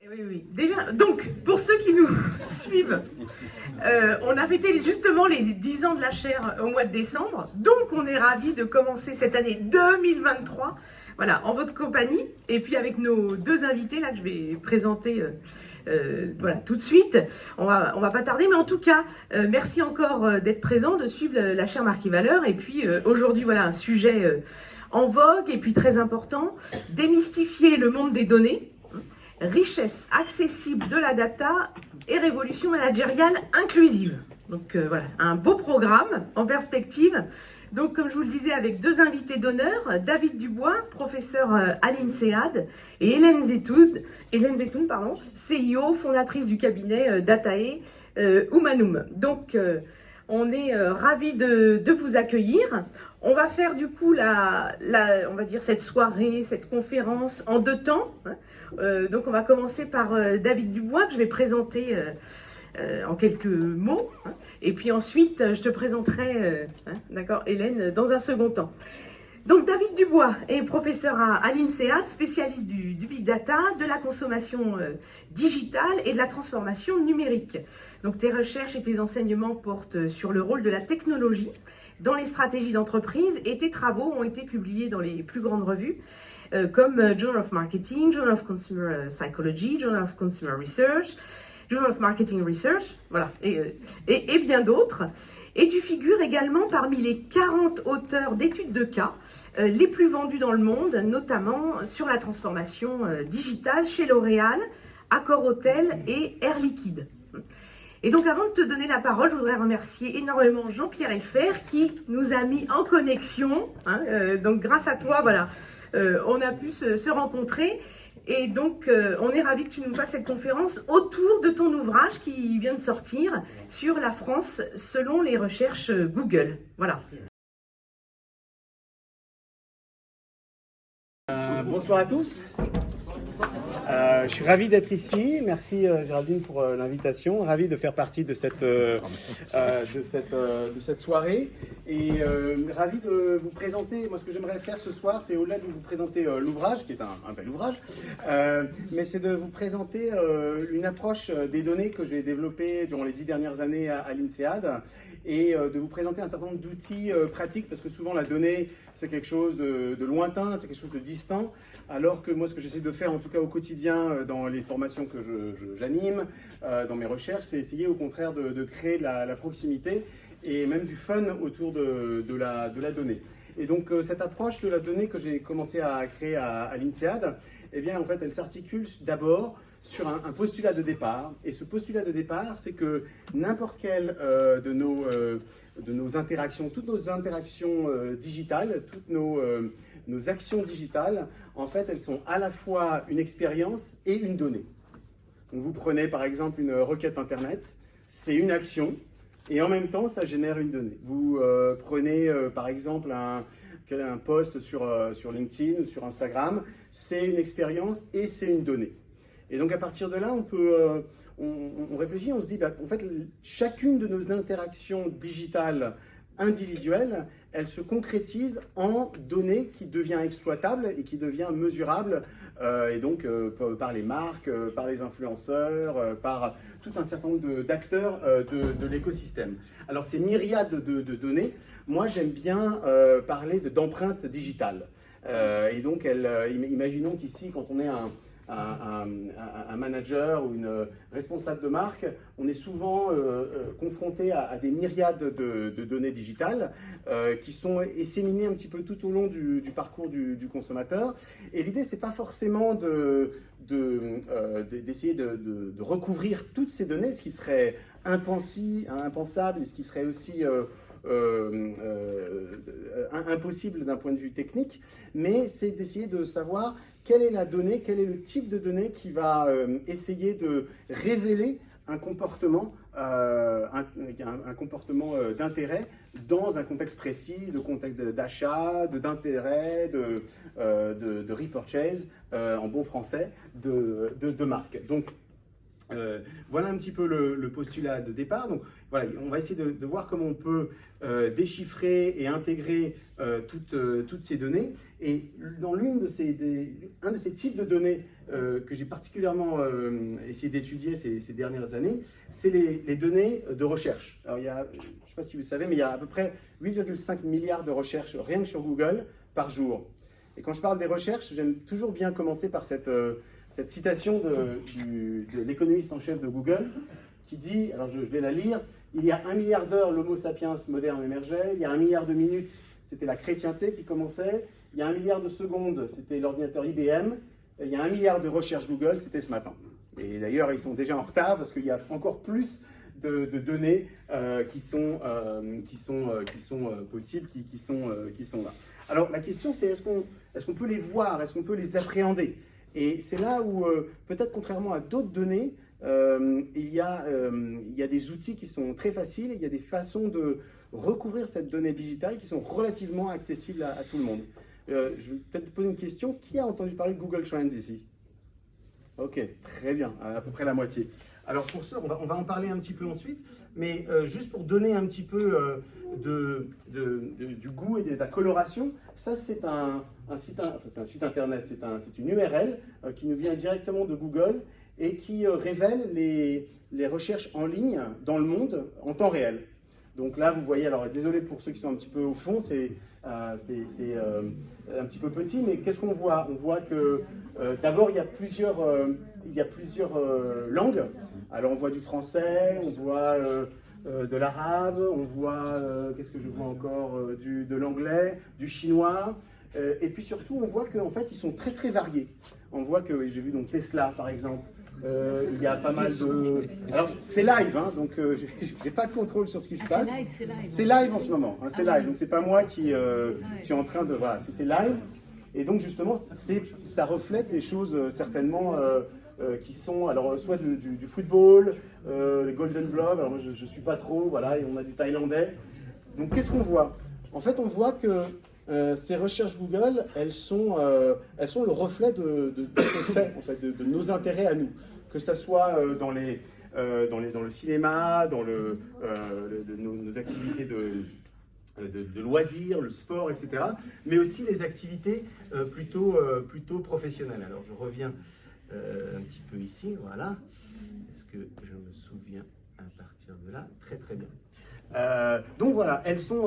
Oui, oui. Déjà, donc, pour ceux qui nous suivent, on a fêté justement les 10 ans de la chaire au mois de décembre. Donc, on est ravis de commencer cette année 2023, voilà, en votre compagnie. Et puis, avec nos deux invités, là, que je vais présenter voilà, tout de suite. On va pas tarder, mais en tout cas, merci encore d'être présent, de suivre la chaire Marquis Valeurs. Et puis, aujourd'hui, voilà, un sujet en vogue et puis très important, démystifier le monde des données. Richesse accessible de la data et révolution managériale inclusive. Donc voilà, un beau programme en perspective. Donc comme je vous le disais, avec deux invités d'honneur, David Dubois, professeur à l'INSEAD, et Hélène Zetoun, CIO, fondatrice du cabinet Datae Humanum. Donc on est ravis de vous accueillir. On va faire du coup on va dire cette soirée, cette conférence en deux temps. Donc on va commencer par David Dubois, que je vais présenter en quelques mots. Et puis ensuite, je te présenterai, d'accord, Hélène, dans un second temps. Donc David Dubois est professeur à l'INSEAD, spécialiste du big data, de la consommation digitale et de la transformation numérique. Donc tes recherches et tes enseignements portent sur le rôle de la technologie dans les stratégies d'entreprise et tes travaux ont été publiés dans les plus grandes revues comme Journal of Marketing, Journal of Consumer Psychology, Journal of Consumer Research, Journal of Marketing Research, voilà, et bien d'autres. Et tu figures également parmi les 40 auteurs d'études de cas les plus vendus dans le monde, notamment sur la transformation digitale chez L'Oréal, Accor Hotel et Air Liquide. Et donc avant de te donner la parole, je voudrais remercier énormément Jean-Pierre Elfer qui nous a mis en connexion. Donc grâce à toi, voilà, on a pu se rencontrer. Et donc, on est ravis que tu nous fasses cette conférence autour de ton ouvrage qui vient de sortir sur la France selon les recherches Google. Voilà. Bonsoir à tous. Je suis ravi d'être ici. Merci Géraldine pour l'invitation. Ravi de faire partie de cette soirée et ravi de vous présenter. Moi, ce que j'aimerais faire ce soir, c'est au-delà de vous présenter l'ouvrage, qui est un bel ouvrage, mais c'est de vous présenter une approche des données que j'ai développée durant les 10 dernières années à l'INSEAD et de vous présenter un certain nombre d'outils pratiques parce que souvent la donnée, c'est quelque chose de lointain, c'est quelque chose de distant. Alors que moi, ce que j'essaie de faire, en tout cas au quotidien, dans les formations que j'anime, dans mes recherches, c'est essayer au contraire de créer de la proximité et même du fun autour de la donnée. Et donc, cette approche de la donnée que j'ai commencé à créer à l'INSEAD, eh bien, en fait, elle s'articule d'abord sur un postulat de départ. Et ce postulat de départ, c'est que n'importe quelle de nos interactions, toutes nos interactions digitales, toutes nos actions digitales, en fait, elles sont à la fois une expérience et une donnée. Donc, vous prenez par exemple une requête Internet, c'est une action, et en même temps, ça génère une donnée. Vous prenez par exemple un post sur LinkedIn ou sur Instagram, c'est une expérience et c'est une donnée. Et donc, à partir de là, on réfléchit, on se dit, bah, en fait, chacune de nos interactions digitales individuelle, elle se concrétise en données qui devient exploitable et qui devient mesurable, et donc par les marques, par les influenceurs, par tout un certain nombre d'acteurs de l'écosystème. Alors ces myriades de données, moi j'aime bien parler d'empreintes digitales. Et donc imaginons qu'ici, quand on est un manager ou une responsable de marque, on est souvent confronté à des myriades de données digitales qui sont disséminées un petit peu tout au long du parcours du consommateur. Et l'idée, c'est pas forcément d'essayer de recouvrir toutes ces données, ce qui serait impensable, et ce qui serait aussi impossible d'un point de vue technique, mais c'est d'essayer de savoir quelle est la donnée, quel est le type de donnée qui va essayer de révéler un comportement d'intérêt dans un contexte précis, de contexte d'achat, d'intérêt, de repurchase, en bon français, de marque. Donc, Voilà un petit peu le postulat de départ. Donc voilà, on va essayer de voir comment on peut déchiffrer et intégrer toutes ces données. Et dans un de ces types de données que j'ai particulièrement essayé d'étudier ces dernières années, c'est les données de recherche. Alors je ne sais pas si vous savez, mais il y a à peu près 8,5 milliards de recherches rien que sur Google par jour. Et quand je parle des recherches, j'aime toujours bien commencer par cette citation de l'économiste en chef de Google, qui dit, alors je vais la lire, il y a 1 milliard d'heures, l'homo sapiens moderne émergeait, il y a 1 milliard de minutes, c'était la chrétienté qui commençait, il y a 1 milliard de secondes, c'était l'ordinateur IBM, il y a 1 milliard de recherches Google, c'était ce matin. Et d'ailleurs, ils sont déjà en retard parce qu'il y a encore plus de données qui sont possibles, qui sont là. Alors la question c'est est-ce qu'on peut les voir, est-ce qu'on peut les appréhender? Et c'est là où, peut-être contrairement à d'autres données, il y a des outils qui sont très faciles et il y a des façons de recouvrir cette donnée digitale qui sont relativement accessibles à tout le monde. Je vais peut-être te poser une question. Qui a entendu parler de Google Trends ici? Ok, très bien, à peu près la moitié. Alors pour ça, on va en parler un petit peu ensuite, mais juste pour donner un petit peu du goût et de la coloration, ça c'est un site internet, c'est une URL qui nous vient directement de Google et qui révèle les recherches en ligne dans le monde en temps réel. Donc là, vous voyez, alors désolé pour ceux qui sont un petit peu au fond, c'est un petit peu petit, mais qu'est-ce qu'on voit? On voit que d'abord, il y a plusieurs langues. Alors on voit du français, on voit de l'arabe, on voit, qu'est-ce que je vois encore, de l'anglais, du chinois, et puis surtout on voit qu'en fait ils sont très très variés. On voit que, j'ai vu donc Tesla par exemple, il y a pas mal de... Alors c'est live, hein, donc j'ai pas de contrôle sur ce qui se passe. C'est live. C'est live en ce moment, hein, c'est live, donc c'est pas moi qui suis en train de... Voilà, c'est live, et donc justement ça reflète des choses certainement... qui sont alors soit du football, les Golden Globes, alors moi je ne suis pas trop, voilà, et on a du thaïlandais. Donc qu'est-ce qu'on voit? En fait on voit que ces recherches Google, elles sont le reflet de ce qu'on fait, en fait, de nos intérêts à nous. Que ce soit dans le cinéma, dans nos activités de loisirs, le sport, etc. Mais aussi les activités plutôt professionnelles. Alors je reviens un petit peu ici, voilà. Est-ce que je me souviens à partir de là? Très très bien. Donc voilà, elles sont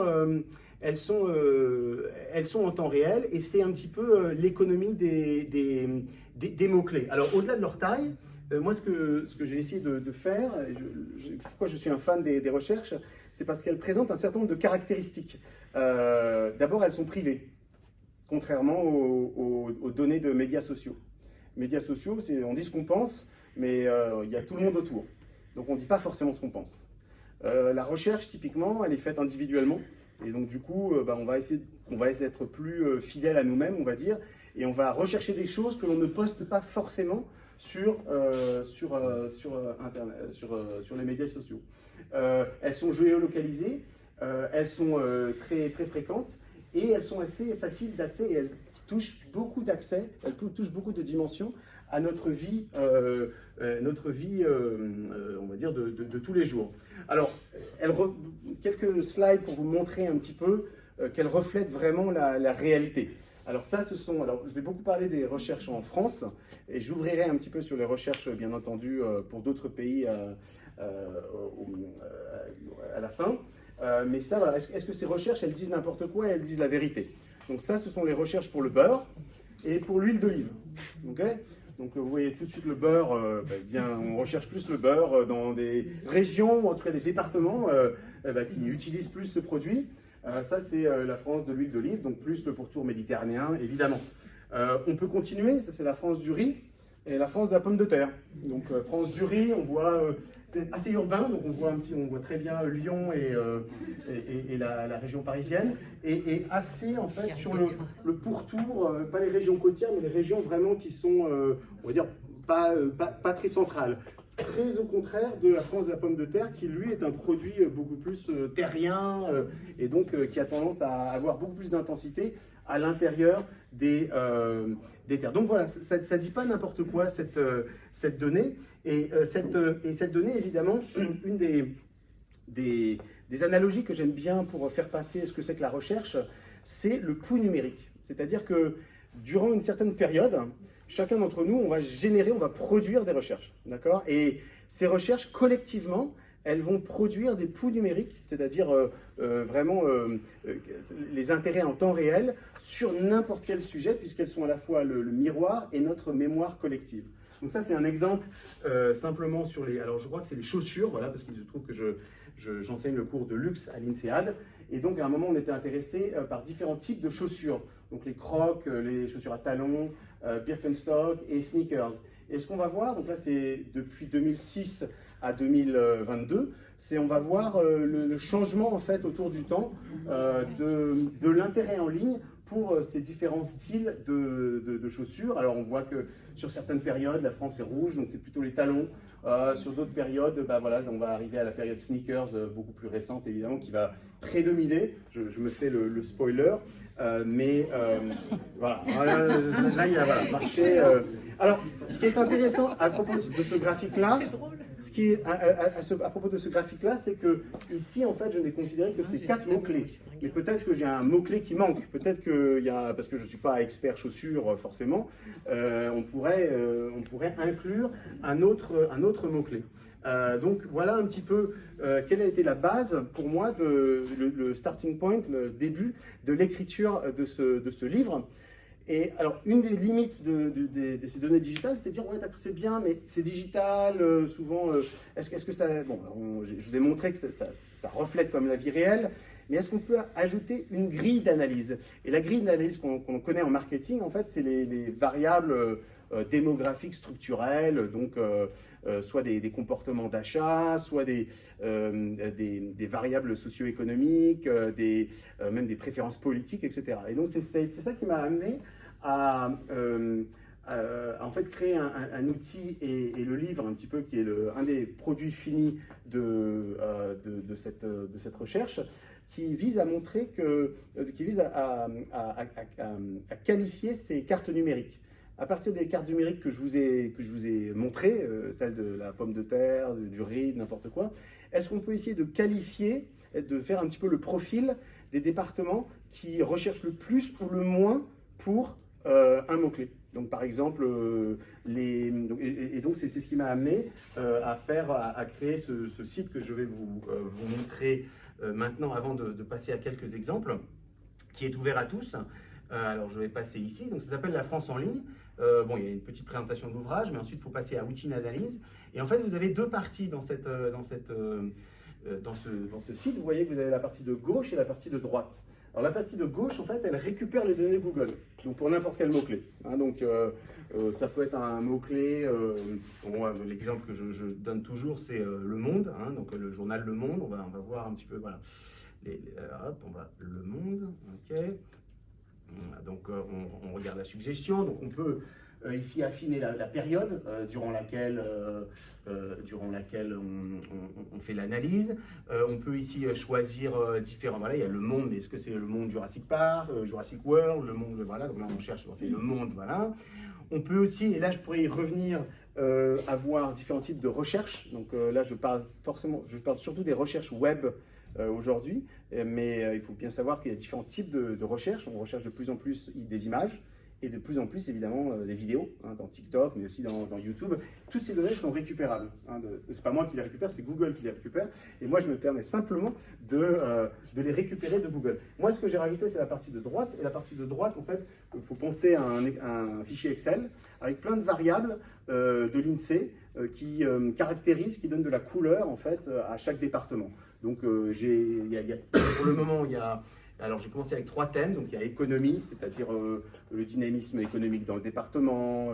en temps réel et c'est un petit peu l'économie des mots-clés. Alors au-delà de leur taille, moi ce que j'ai essayé de faire, pourquoi je suis un fan des recherches, c'est parce qu'elles présentent un certain nombre de caractéristiques. D'abord, elles sont privées, contrairement aux données de médias sociaux. Médias sociaux, on dit ce qu'on pense, mais il y a tout le monde autour. Donc on ne dit pas forcément ce qu'on pense. La recherche, typiquement, elle est faite individuellement. Et donc du coup, on va essayer d'être plus fidèle à nous-mêmes, on va dire. Et on va rechercher des choses que l'on ne poste pas forcément sur Internet, sur les médias sociaux. Elles sont géolocalisées, elles sont très, très fréquentes et elles sont assez faciles d'accès et elles touchent beaucoup d'accès, elles touchent beaucoup de dimensions à notre vie, on va dire, de tous les jours. Alors, quelques slides pour vous montrer un petit peu qu'elles reflètent vraiment la réalité. Alors ça, je vais beaucoup parler des recherches en France, et j'ouvrirai un petit peu sur les recherches, bien entendu, pour d'autres pays à la fin. Mais ça, voilà, est-ce que ces recherches, elles disent n'importe quoi et elles disent la vérité? Donc ça, ce sont les recherches pour le beurre et pour l'huile d'olive. Okay, donc vous voyez tout de suite le beurre, on recherche plus le beurre dans des régions, ou en tout cas des départements qui utilisent plus ce produit. Ça, c'est la France de l'huile d'olive, donc plus le pourtour méditerranéen, évidemment. On peut continuer, ça c'est la France du riz et la France de la pomme de terre. Donc France du riz, on voit, c'est assez urbain, donc on voit très bien Lyon et la région parisienne, et assez en fait sur le pourtour, pas les régions côtières, mais les régions vraiment qui sont, on va dire, pas très centrales. très au contraire de la France de la pomme de terre, qui lui est un produit beaucoup plus terrien, et donc qui a tendance à avoir beaucoup plus d'intensité à l'intérieur des terres. Donc voilà, ça ne dit pas n'importe quoi, cette donnée. Et cette donnée, évidemment, une des analogies que j'aime bien pour faire passer ce que c'est que la recherche, c'est le coût numérique. C'est-à-dire que durant une certaine période, chacun d'entre nous, on va produire des recherches, d'accord? Et ces recherches, collectivement, elles vont produire des pouls numériques, c'est-à-dire vraiment les intérêts en temps réel sur n'importe quel sujet, puisqu'elles sont à la fois le miroir et notre mémoire collective. Donc ça, c'est un exemple simplement sur les... Alors, je crois que c'est les chaussures, voilà, parce qu'il se trouve que j'enseigne le cours de luxe à l'INSEAD. Et donc, à un moment, on était intéressé par différents types de chaussures. Donc, les crocs, les chaussures à talons, Birkenstock et sneakers. Et ce qu'on va voir, donc là, c'est depuis 2006 à 2022, on va voir le changement, en fait, autour du temps de l'intérêt en ligne pour ces différents styles de chaussures. Alors, on voit que sur certaines périodes, la France est rouge, donc c'est plutôt les talons. Sur d'autres périodes, voilà, on va arriver à la période sneakers, beaucoup plus récente évidemment, qui va prédominer. Je me fais le spoiler, mais voilà. Là, il y a marché. Alors, ce qui est intéressant à propos de ce graphique-là, à propos de ce graphique-là, c'est que ici, en fait, je n'ai considéré que ces 4 mots-clés. Mais peut-être que j'ai un mot-clé qui manque. Peut-être qu'il y a, parce que je ne suis pas expert chaussures forcément, on pourrait inclure un autre mot-clé. Donc voilà un petit peu quelle a été la base pour moi, le starting point, le début de l'écriture de ce livre. Et alors, une des limites de ces données digitales, c'est de dire, ouais, d'accord, c'est bien, mais c'est digital, souvent, est-ce que ça... Bon, je vous ai montré que ça reflète comme la vie réelle, mais est-ce qu'on peut ajouter une grille d'analyse? Et la grille d'analyse qu'on connaît en marketing, en fait, c'est les variables démographiques structurelles, donc soit des comportements d'achat, soit des variables socio-économiques, même des préférences politiques, etc. Et donc c'est ça qui m'a amené à en fait créer un outil et le livre un petit peu qui est un des produits finis de cette recherche, qui vise à montrer qui vise à qualifier ces cartes numériques. À partir des cartes numériques que je vous ai montrées, celles de la pomme de terre, du riz, n'importe quoi, est-ce qu'on peut essayer de qualifier, de faire un petit peu le profil des départements qui recherchent le plus ou le moins pour un mot-clé? Donc par exemple, donc c'est ce qui m'a amené à créer ce site que je vais vous montrer maintenant avant de passer à quelques exemples, qui est ouvert à tous. Alors je vais passer ici, donc ça s'appelle La France en ligne. Bon, il y a une petite présentation de l'ouvrage, mais ensuite il faut passer à outils d'analyse. Et en fait, vous avez 2 parties dans ce site. Vous voyez que vous avez la partie de gauche et la partie de droite. Alors la partie de gauche, en fait, elle récupère les données Google, donc pour n'importe quel mot-clé. Hein, donc ça peut être un mot-clé, l'exemple que je donne toujours, c'est Le Monde, hein, donc le journal Le Monde. On va voir un petit peu, voilà. Hop, on va Le Monde, ok. Donc on regarde la suggestion, donc on peut ici affiner la période durant laquelle on fait l'analyse. On peut ici choisir différents, voilà, il y a Le Monde, mais est-ce que c'est Le Monde Jurassic Park, Jurassic World, Le Monde, voilà, donc là on cherche, c'est Le Monde, voilà. On peut aussi, et là je pourrais y revenir, avoir différents types de recherches. Donc là je parle surtout des recherches web aujourd'hui, mais il faut bien savoir qu'il y a différents types de recherches. On recherche de plus en plus des images et de plus en plus évidemment des vidéos, hein, dans TikTok, mais aussi dans YouTube. Toutes ces données sont récupérables. Hein, c'est pas moi qui les récupère, c'est Google qui les récupère. Et moi je me permets simplement de les récupérer de Google. Moi ce que j'ai rajouté c'est la partie de droite. Et la partie de droite, en fait, il faut penser à un fichier Excel avec plein de variables de l'INSEE qui caractérisent, qui donnent de la couleur en fait à chaque département. Donc pour le moment, alors j'ai commencé avec 3 thèmes, donc il y a économie, c'est-à-dire le dynamisme économique dans le département,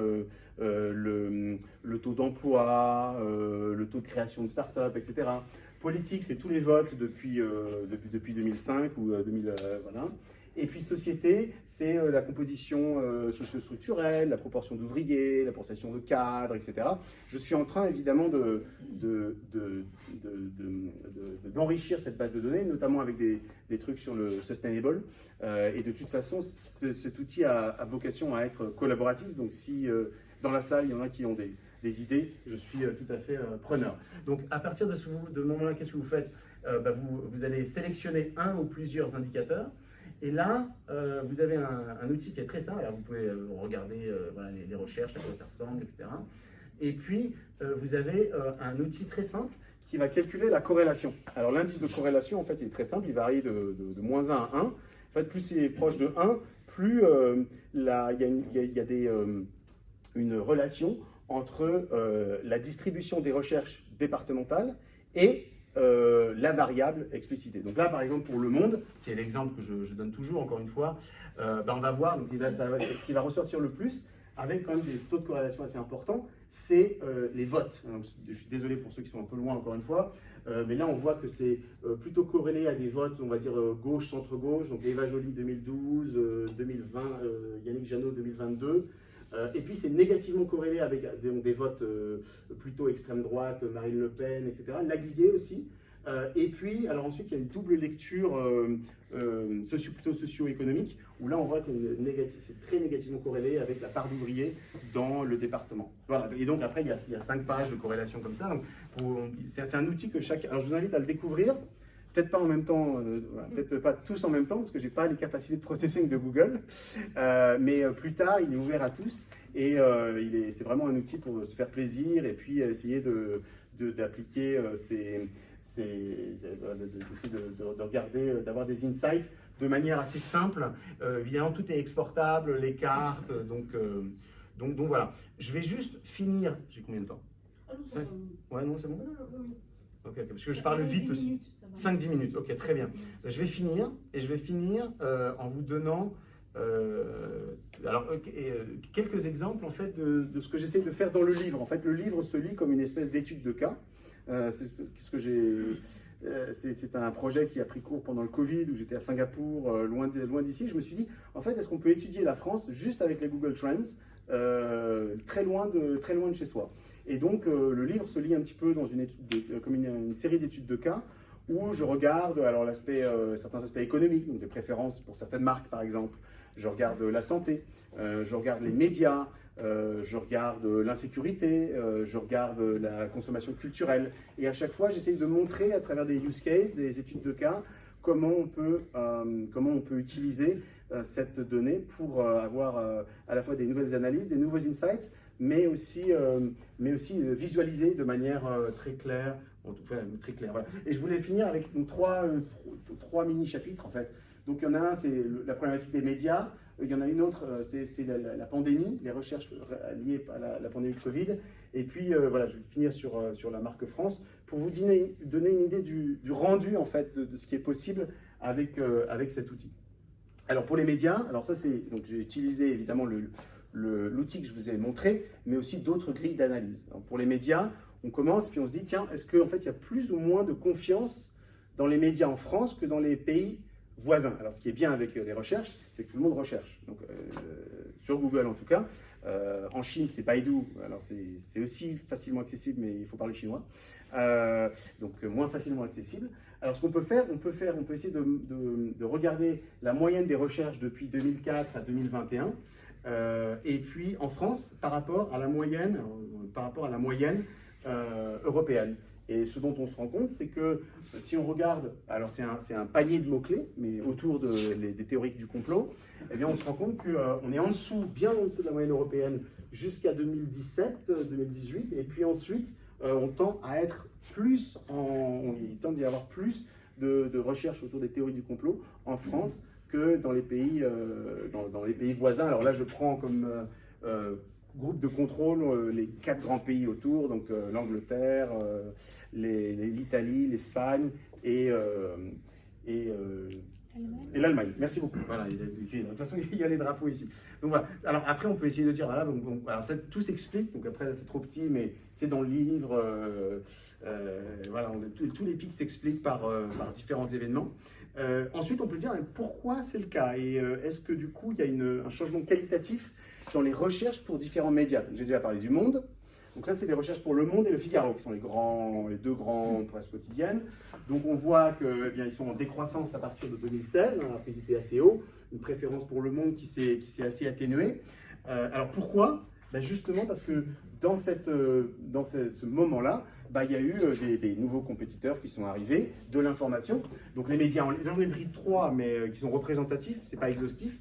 le taux d'emploi, le taux de création de start-up, etc. Politique, c'est tous les votes depuis 2005 ou 2000, voilà. Et puis société, c'est la composition socio-structurelle, la proportion d'ouvriers, la proportion de cadres, etc. Je suis en train évidemment d'enrichir cette base de données, notamment avec des trucs sur le sustainable. Et de toute façon, cet outil a vocation à être collaboratif. Donc si dans la salle, il y en a qui ont des idées, je suis tout à fait preneur. Donc à partir de ce moment-là, qu'est-ce que vous faites? Vous allez sélectionner un ou plusieurs indicateurs. Et là, vous avez un outil qui est très simple. Alors, vous pouvez regarder voilà, les recherches, à quoi ça ressemble, etc. Et puis, vous avez un outil très simple qui va calculer la corrélation. Alors, l'indice de corrélation, en fait, il est très simple. Il varie de -1 à 1. En fait, plus il est proche de 1, plus il y a une relation entre la distribution des recherches départementales et la variable explicitée. Donc là, par exemple, pour Le Monde, qui est l'exemple que je donne toujours, encore une fois, on va voir, donc, ce qui va ressortir le plus, avec quand même des taux de corrélation assez importants, c'est les votes. Donc, je suis désolé pour ceux qui sont un peu loin, encore une fois, mais là, on voit que c'est plutôt corrélé à des votes, on va dire gauche, centre-gauche, donc Eva Joly 2012, 2020, Yannick Jadot 2022. Et puis c'est négativement corrélé avec des votes plutôt extrême droite, Marine Le Pen, etc. Laguillé aussi. Et puis, alors ensuite, il y a une double lecture plutôt socio-économique, où là on voit que c'est très négativement corrélé avec la part d'ouvriers dans le département. Voilà. Et donc après, il y a 5 pages de corrélation comme ça. C'est un outil que Alors je vous invite à le découvrir. Peut-être pas en même temps, peut-être pas tous en même temps, parce que je n'ai pas les capacités de processing de Google, mais plus tard, il est ouvert à tous, et c'est vraiment un outil pour se faire plaisir, et puis essayer d'appliquer de regarder, d'avoir des insights de manière assez simple. Évidemment, tout est exportable, les cartes, donc voilà. Je vais juste finir, j'ai combien de temps? Ouais, non, c'est bon? Okay, parce que je parle vite aussi. 5-10 minutes, ok, très bien. Je vais finir en vous donnant quelques exemples en fait, de ce que j'essaie de faire dans le livre. En fait, le livre se lit comme une espèce d'étude de cas. C'est un projet qui a pris cours pendant le Covid, où j'étais à Singapour, loin d'ici. Je me suis dit, en fait, est-ce qu'on peut étudier la France juste avec les Google Trends, très loin de chez soi? Et donc, le livre se lit un petit peu dans comme une série d'études de cas, où je regarde alors certains aspects économiques, donc des préférences pour certaines marques, par exemple. Je regarde la santé, je regarde les médias, je regarde l'insécurité, je regarde la consommation culturelle. Et à chaque fois, j'essaye de montrer à travers des use cases, des études de cas, comment on peut utiliser cette donnée pour avoir à la fois des nouvelles analyses, des nouveaux insights, mais aussi visualiser de manière très claire. En tout cas, très claire. Voilà. Et je voulais finir avec trois mini-chapitres, en fait. Donc, il y en a un, c'est la problématique des médias. Il y en a une autre, c'est la pandémie, les recherches liées à la pandémie de Covid. Et puis, voilà, je vais finir sur la marque France pour vous donner une idée du rendu, en fait, de ce qui est possible avec cet outil. Alors, pour les médias, donc j'ai utilisé évidemment l'outil que je vous ai montré, mais aussi d'autres grilles d'analyse. Pour les médias, on commence, puis on se dit, tiens, est-ce qu'en fait, il y a plus ou moins de confiance dans les médias en France que dans les pays voisins? Alors, ce qui est bien avec les recherches, c'est que tout le monde recherche. Donc, sur Google, en tout cas. En Chine, c'est Baidu. Alors, c'est aussi facilement accessible, mais il faut parler chinois. Donc, moins facilement accessible. Alors, ce qu'on peut faire, on peut essayer de regarder la moyenne des recherches depuis 2004 à 2021. Et puis, en France, par rapport à la moyenne européenne. Et ce dont on se rend compte, c'est que si on regarde, alors c'est un panier de mots-clés, mais autour des théoriques du complot, eh bien on se rend compte qu'on est bien en dessous de la moyenne européenne jusqu'à 2017-2018, et puis ensuite on tend à être il tend d'y avoir plus de recherches autour des théories du complot en France que dans les pays voisins. Alors là, je prends comme groupe de contrôle les 4 grands pays autour, donc l'Angleterre, l'Italie, l'Espagne et l'Allemagne. Merci beaucoup. Voilà, de toute façon, il y a les drapeaux ici. Donc voilà. Alors après, on peut essayer de dire, voilà, alors ça, tout s'explique. Donc après, c'est trop petit, mais c'est dans le livre. Voilà, tous les pics s'expliquent par différents événements. Ensuite, on peut se dire pourquoi c'est le cas et est-ce que du coup il y a un changement qualitatif dans les recherches pour différents médias. J'ai déjà parlé du Monde. Donc là, c'est des recherches pour Le Monde et Le Figaro, qui sont les deux grandes presses quotidiennes. Donc on voit qu'ils sont en décroissance à partir de 2016, après ils étaient assez hauts, une préférence pour Le Monde qui s'est assez atténuée. Alors pourquoi? Justement parce que dans ce moment-là, il y a eu des nouveaux compétiteurs qui sont arrivés, de l'information. Donc les médias, j'en ai pris 3, mais qui sont représentatifs, c'est pas exhaustif.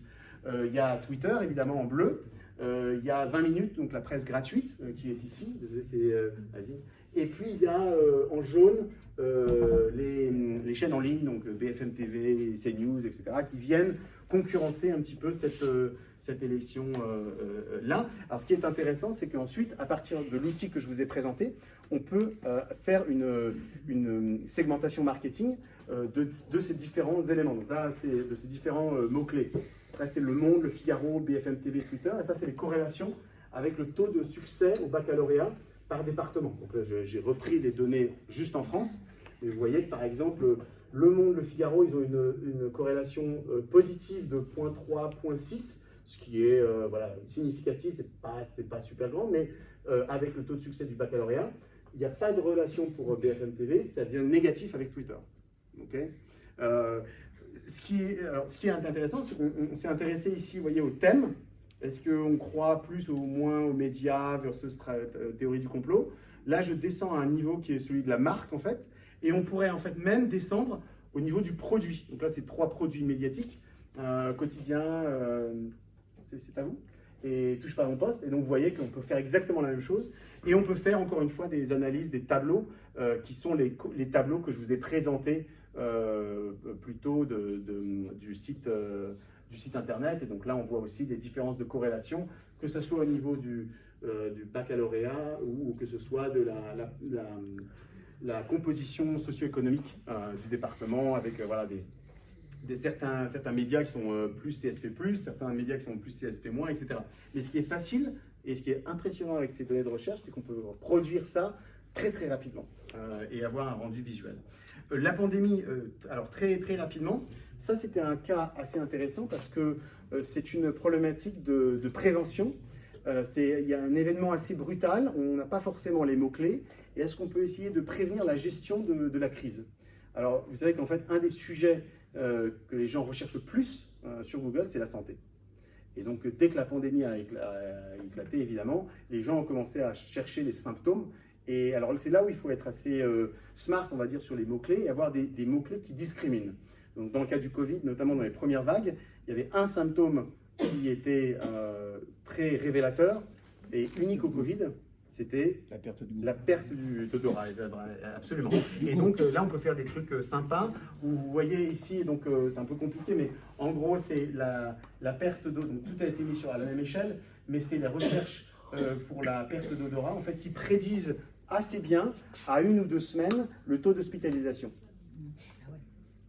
Il y a Twitter, évidemment, en bleu. Il y a 20 minutes, donc la presse gratuite, qui est ici. Désolé, c'est... Et puis il y a en jaune les chaînes en ligne, donc BFM TV, CNews, etc., qui viennent concurrencer un petit peu cette élection-là. Alors ce qui est intéressant, c'est qu'ensuite, à partir de l'outil que je vous ai présenté, on peut faire une segmentation marketing de ces différents éléments. Donc là, c'est de ces différents mots-clés. Là, c'est Le Monde, Le Figaro, BFM TV, Twitter. Et ça, c'est les corrélations avec le taux de succès au baccalauréat par département. Donc là, j'ai repris les données juste en France. Et vous voyez que, par exemple, Le Monde, Le Figaro, ils ont une corrélation positive de 0,3, 0,6, ce qui est significatif, c'est pas super grand, mais avec le taux de succès du baccalauréat, il n'y a pas de relation pour BFM TV, ça devient négatif avec Twitter. Okay, ce qui est intéressant, c'est qu'on s'est intéressé ici, vous voyez, au thème. Est-ce qu'on croit plus ou moins aux médias versus théorie du complot? Là, je descends à un niveau qui est celui de la marque, en fait, et on pourrait en fait même descendre au niveau du produit. Donc là, c'est 3 produits médiatiques, quotidien, c'est à vous, et touche pas à mon poste. Et donc, vous voyez qu'on peut faire exactement la même chose. Et on peut faire, encore une fois, des analyses, des tableaux, qui sont les tableaux que je vous ai présentés plutôt du site internet. Et donc là, on voit aussi des différences de corrélation, que ce soit au niveau du baccalauréat ou que ce soit de la composition socio-économique du département, avec certains médias qui sont plus CSP+, certains médias qui sont plus CSP-, etc. Mais ce qui est facile et ce qui est impressionnant avec ces données de recherche, c'est qu'on peut produire ça très très rapidement et avoir un rendu visuel. La pandémie, alors très très rapidement, ça c'était un cas assez intéressant parce que c'est une problématique de prévention. Il y a un événement assez brutal, on n'a pas forcément les mots-clés, et est-ce qu'on peut essayer de prévenir la gestion de la crise? Alors vous savez qu'en fait, un des sujets que les gens recherchent le plus sur Google, c'est la santé. Et donc dès que la pandémie a éclaté, évidemment, les gens ont commencé à chercher les symptômes. Et alors c'est là où il faut être assez smart, on va dire, sur les mots-clés et avoir des mots-clés qui discriminent. Donc dans le cas du Covid, notamment dans les premières vagues, il y avait un symptôme qui était très révélateur et unique au Covid, c'était la perte d'odorat, absolument. Et donc là, on peut faire des trucs sympas, où vous voyez ici, donc c'est un peu compliqué, mais en gros, c'est la perte d'odorat, donc tout a été mis sur la même échelle, mais c'est les recherches pour la perte d'odorat, en fait, qui prédisent assez bien, à 1 ou 2 semaines, le taux d'hospitalisation.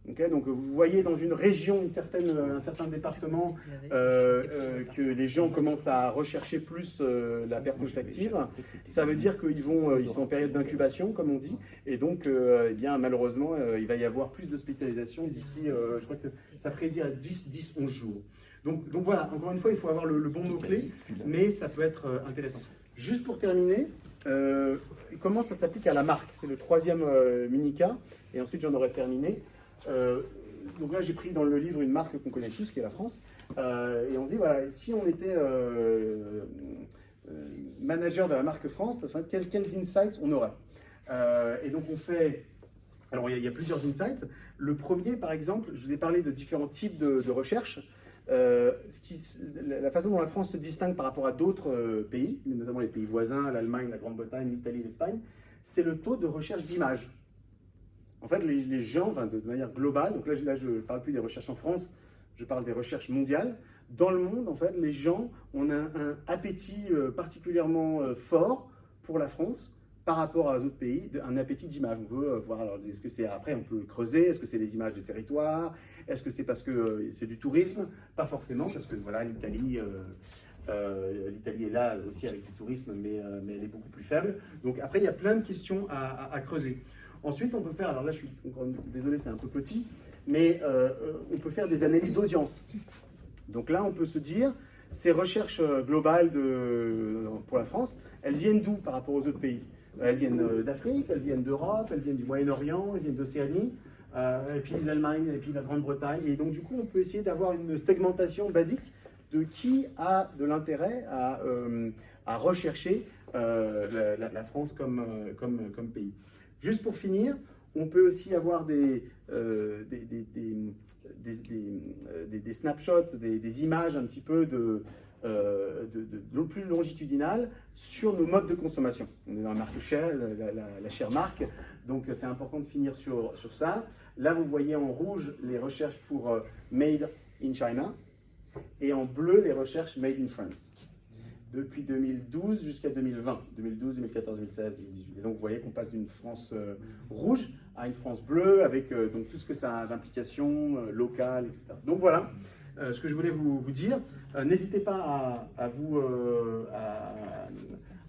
Okay, donc vous voyez dans une région, un certain département, que les gens commencent à rechercher plus la perte olfactive. Ça veut dire qu'ils sont en période d'incubation, comme on dit, et donc eh bien, malheureusement, il va y avoir plus d'hospitalisation d'ici, je crois que ça prédit à 10-11 jours. Donc voilà, encore une fois, il faut avoir le bon mot-clé, mais ça peut être intéressant. Juste pour terminer, comment ça s'applique à la marque? C'est le 3e mini-cas, et ensuite j'en aurai terminé. Donc là, j'ai pris dans le livre une marque qu'on connaît tous, qui est la France, et on se dit, voilà, si on était manager de la marque France, enfin, quels insights on aurait? Et donc on fait, alors il y a plusieurs insights. Le premier, par exemple, je vous ai parlé de différents types de recherche. La façon dont la France se distingue par rapport à d'autres pays, notamment les pays voisins, l'Allemagne, la Grande-Bretagne, l'Italie, l'Espagne, c'est le taux de recherche d'images. En fait, les gens, de manière globale, donc là je ne parle plus des recherches en France, je parle des recherches mondiales. Dans le monde, en fait, les gens ont un appétit particulièrement fort pour la France par rapport aux autres pays, un appétit d'image. On veut voir, alors, est-ce que c'est, après on peut creuser, est-ce que c'est les images des territoires, est-ce que c'est parce que c'est du tourisme? Pas forcément, parce que voilà, l'Italie est là aussi avec du tourisme, mais elle est beaucoup plus faible. Donc après, il y a plein de questions à creuser. Ensuite, on peut faire, alors là je suis désolé, c'est un peu petit, mais on peut faire des analyses d'audience. Donc là, on peut se dire, ces recherches globales pour la France, elles viennent d'où par rapport aux autres pays? Elles viennent d'Afrique, elles viennent d'Europe, elles viennent du Moyen-Orient, elles viennent d'Océanie, et puis de l'Allemagne, et puis de la Grande-Bretagne. Et donc, du coup, on peut essayer d'avoir une segmentation basique de qui a de l'intérêt à rechercher la France comme pays. Juste pour finir, on peut aussi avoir des snapshots, des images un petit peu de plus longitudinales sur nos modes de consommation. On est dans la marque Share, la Share marque, donc c'est important de finir sur ça. Là, vous voyez en rouge les recherches pour Made in China et en bleu les recherches Made in France. Depuis 2012 jusqu'à 2020, 2012, 2014, 2016, 2018. Et donc vous voyez qu'on passe d'une France rouge à une France bleue avec donc tout ce que ça a d'implications locales, etc. Donc voilà ce que je voulais vous dire. N'hésitez pas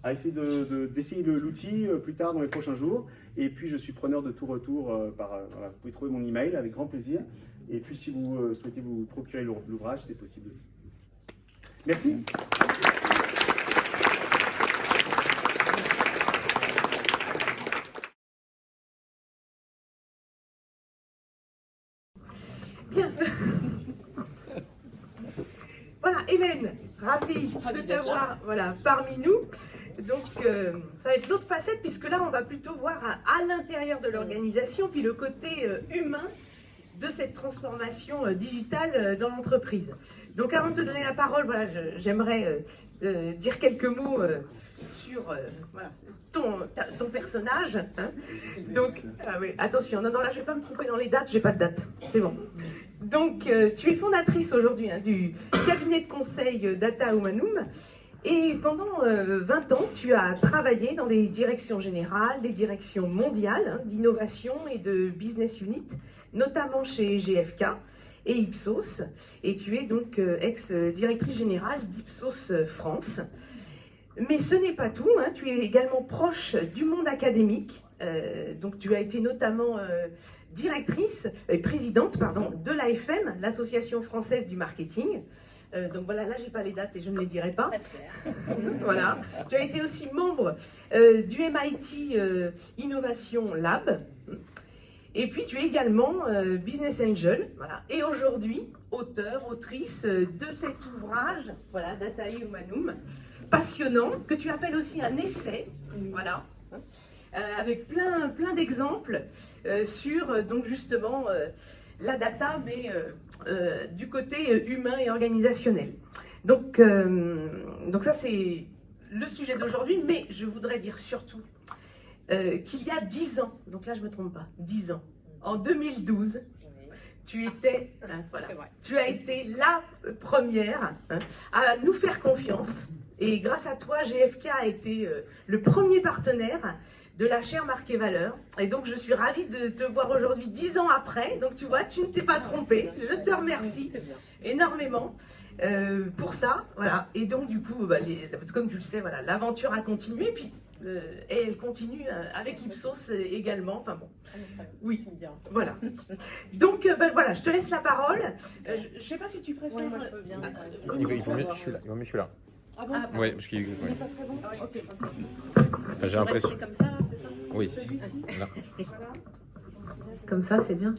à essayer d'essayer l'outil plus tard dans les prochains jours. Et puis je suis preneur de tout retour. Voilà, vous pouvez trouver mon email avec grand plaisir. Et puis si vous souhaitez vous procurer l'ouvrage, c'est possible aussi. Merci. Bien. Voilà, Hélène, ravie de t'avoir parmi nous. Donc, ça va être l'autre facette, puisque là, on va plutôt voir à l'intérieur de l'organisation, puis le côté humain de cette transformation digitale dans l'entreprise. Donc, avant de te donner la parole, voilà, j'aimerais dire quelques mots sur voilà, ton personnage. Hein. Donc, oui, attention, non, là, je ne vais pas me tromper dans les dates, j'ai pas de date, c'est bon. Donc, tu es fondatrice aujourd'hui du cabinet de conseil Data Humanum. Et pendant 20 ans, tu as travaillé dans des directions générales, des directions mondiales d'innovation et de business unit, notamment chez GFK et Ipsos. Et tu es donc ex-directrice générale d'Ipsos France. Mais ce n'est pas tout, hein, tu es également proche du monde académique. Donc tu as été notamment présidente de l'AFM, l'Association française du marketing. Donc voilà, là j'ai pas les dates et je ne les dirai pas. Voilà. Tu as été aussi membre du MIT Innovation Lab. Et puis tu es également Business Angel. Voilà. Et aujourd'hui, autrice de cet ouvrage, voilà, Data Humanum, passionnant, que tu appelles aussi un essai. Voilà. Avec plein d'exemples sur donc justement la data, mais du côté humain et organisationnel. Donc ça c'est le sujet d'aujourd'hui, mais je voudrais dire surtout qu'il y a 10 ans, donc là je ne me trompe pas, 10 ans, en 2012, tu étais, voilà, tu as été la première à nous faire confiance. Et grâce à toi, GFK a été le premier partenaire de la Share Marque et Valeurs. Et donc, je suis ravie de te voir aujourd'hui, 10 ans après. Donc, tu vois, tu ne t'es pas trompé. Je te remercie énormément pour ça. Voilà. Et donc, du coup, comme tu le sais, voilà, l'aventure a continué. Puis, et elle continue avec Ipsos également. Enfin bon, oui, voilà. Donc, voilà, je te laisse la parole. Je ne sais pas si tu préfères... Oui, moi je veux bien. Il vaut mieux celui-là. Ah bon? Oui, parce qu'il... Il n'est pas très bon? Ok. J'ai l'impression... C'est comme ça, là, c'est ça? Oui. Celui-ci? Comme ça, c'est bien.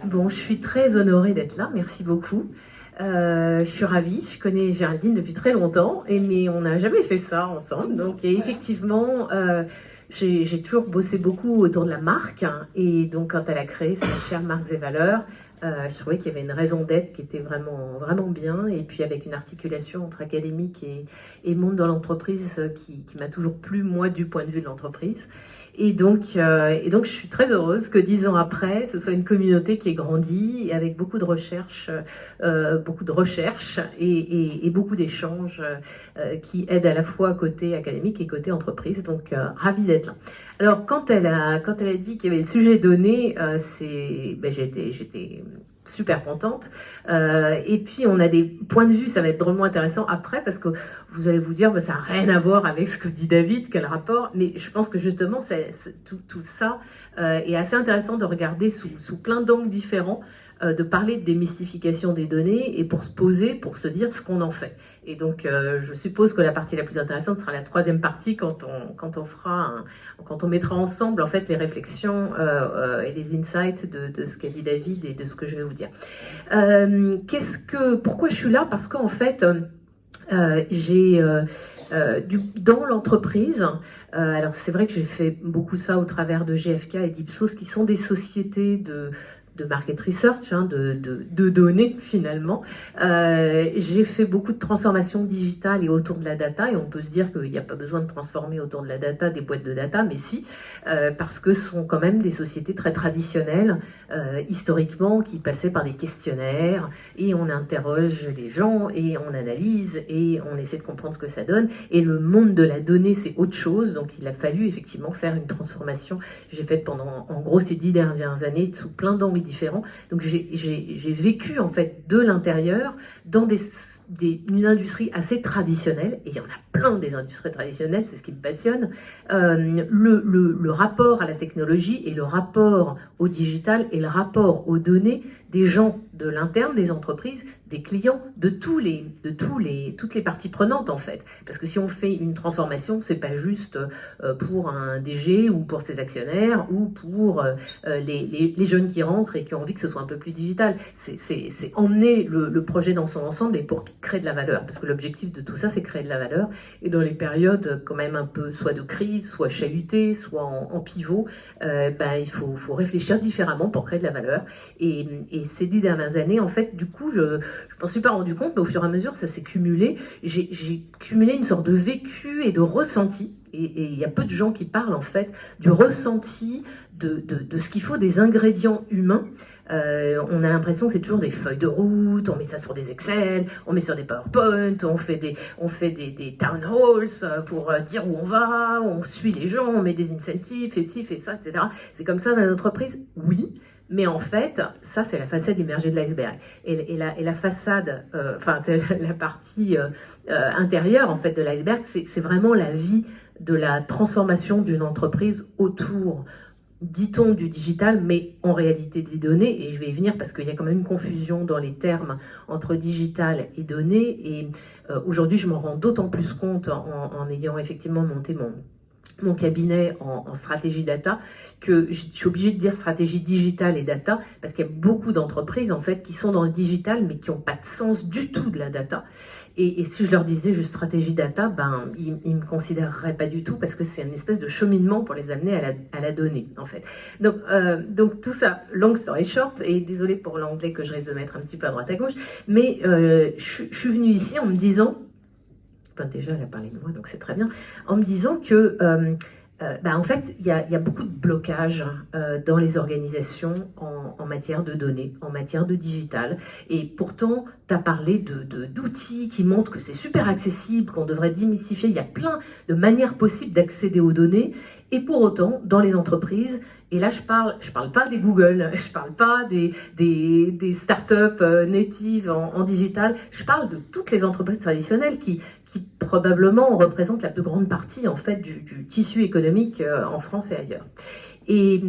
Bon, je suis très honorée d'être là, merci beaucoup. Je suis ravie, je connais Géraldine depuis très longtemps, mais on n'a jamais fait ça ensemble. Donc effectivement, j'ai toujours bossé beaucoup autour de la marque. Et donc quand elle a créé sa Share Marques et Valeurs, je trouvais qu'il y avait une raison d'être qui était vraiment, vraiment bien. Et puis avec une articulation entre académique et monde dans l'entreprise qui m'a toujours plu, moi, du point de vue de l'entreprise. Et donc, je suis très heureuse que 10 ans après, ce soit une communauté qui ait grandi avec beaucoup de recherches et beaucoup d'échanges qui aident à la fois côté académique et côté entreprise. Donc, ravie d'être là. Alors, quand elle a dit qu'il y avait le sujet donné, j'étais super contente. Et puis, on a des points de vue, ça va être drôlement intéressant après, parce que vous allez vous dire, bah, ça n'a rien à voir avec ce que dit David, quel rapport. Mais je pense que justement, tout ça est assez intéressant de regarder sous plein d'angles différents, de parler de démystification des données et pour se poser, pour se dire ce qu'on en fait. Et donc, je suppose que la partie la plus intéressante sera la troisième partie quand on mettra ensemble en fait les réflexions et les insights de ce qu'a dit David et de ce que je vais vous dire. Pourquoi je suis là? Parce qu'en fait, j'ai dans l'entreprise, alors c'est vrai que j'ai fait beaucoup ça au travers de GFK et d'Ipsos, qui sont des sociétés de market research, de données finalement. J'ai fait beaucoup de transformations digitales et autour de la data, et on peut se dire qu'il n'y a pas besoin de transformer autour de la data des boîtes de data, mais si, parce que ce sont quand même des sociétés très traditionnelles, historiquement, qui passaient par des questionnaires, et on interroge les gens, et on analyse, et on essaie de comprendre ce que ça donne, et le monde de la donnée, c'est autre chose, donc il a fallu effectivement faire une transformation. J'ai fait pendant, en gros, ces 10 dernières années, sous plein d'angles différents. Donc j'ai vécu en fait de l'intérieur dans une industrie assez traditionnelle, et il y en a plein des industries traditionnelles, c'est ce qui me passionne, le rapport à la technologie et le rapport au digital et le rapport aux données des gens de l'interne des entreprises, des clients, de toutes les parties prenantes en fait. Parce que si on fait une transformation, c'est pas juste pour un DG ou pour ses actionnaires ou pour les jeunes qui rentrent et qui ont envie que ce soit un peu plus digital. C'est emmener le projet dans son ensemble et pour qu'il crée de la valeur. Parce que l'objectif de tout ça, c'est créer de la valeur. Et dans les périodes quand même un peu soit de crise, soit chahutée, soit en pivot, il faut réfléchir différemment pour créer de la valeur. Et ces 10 dernières années, en fait, du coup, je m'en suis pas rendu compte, mais au fur et à mesure, ça s'est cumulé. J'ai cumulé une sorte de vécu et de ressenti. Et il y a peu de gens qui parlent, en fait, du ressenti de ce qu'il faut des ingrédients humains. On a l'impression que c'est toujours des feuilles de route, on met ça sur des Excel, on met sur des PowerPoint, on fait des town halls pour dire où on va, on suit les gens, on met des incentives, fait ci, fait ça, etc. C'est comme ça dans les entreprises, oui. Mais en fait, ça, c'est la façade immergée de l'iceberg. Et la façade, c'est la partie intérieure, en fait, de l'iceberg, c'est vraiment la vie de la transformation d'une entreprise autour, dit-on, du digital, mais en réalité des données. Et je vais y venir parce qu'il y a quand même une confusion dans les termes entre digital et données. Et aujourd'hui, je m'en rends d'autant plus compte en ayant effectivement monté mon cabinet en stratégie data, que je suis obligée de dire stratégie digitale et data, parce qu'il y a beaucoup d'entreprises en fait qui sont dans le digital mais qui n'ont pas de sens du tout de la data. Et si je leur disais juste stratégie data, ils me considéreraient pas du tout, parce que c'est une espèce de cheminement pour les amener à la donnée en fait. Donc tout ça, long story short, et désolée pour l'anglais que je risque de mettre un petit peu à droite à gauche, mais je suis venue ici en me disant, déjà, elle a parlé de moi, donc c'est très bien, en me disant que, en fait, il y a beaucoup de blocages dans les organisations en matière de données, en matière de digital. Et pourtant, tu as parlé d'outils qui montrent que c'est super accessible, qu'on devrait démystifier. Il y a plein de manières possibles d'accéder aux données. Et pour autant, dans les entreprises, et là, je parle pas des Google, je parle pas des startups natives en digital, je parle de toutes les entreprises traditionnelles qui probablement représentent la plus grande partie, en fait, du tissu économique en France et ailleurs. Et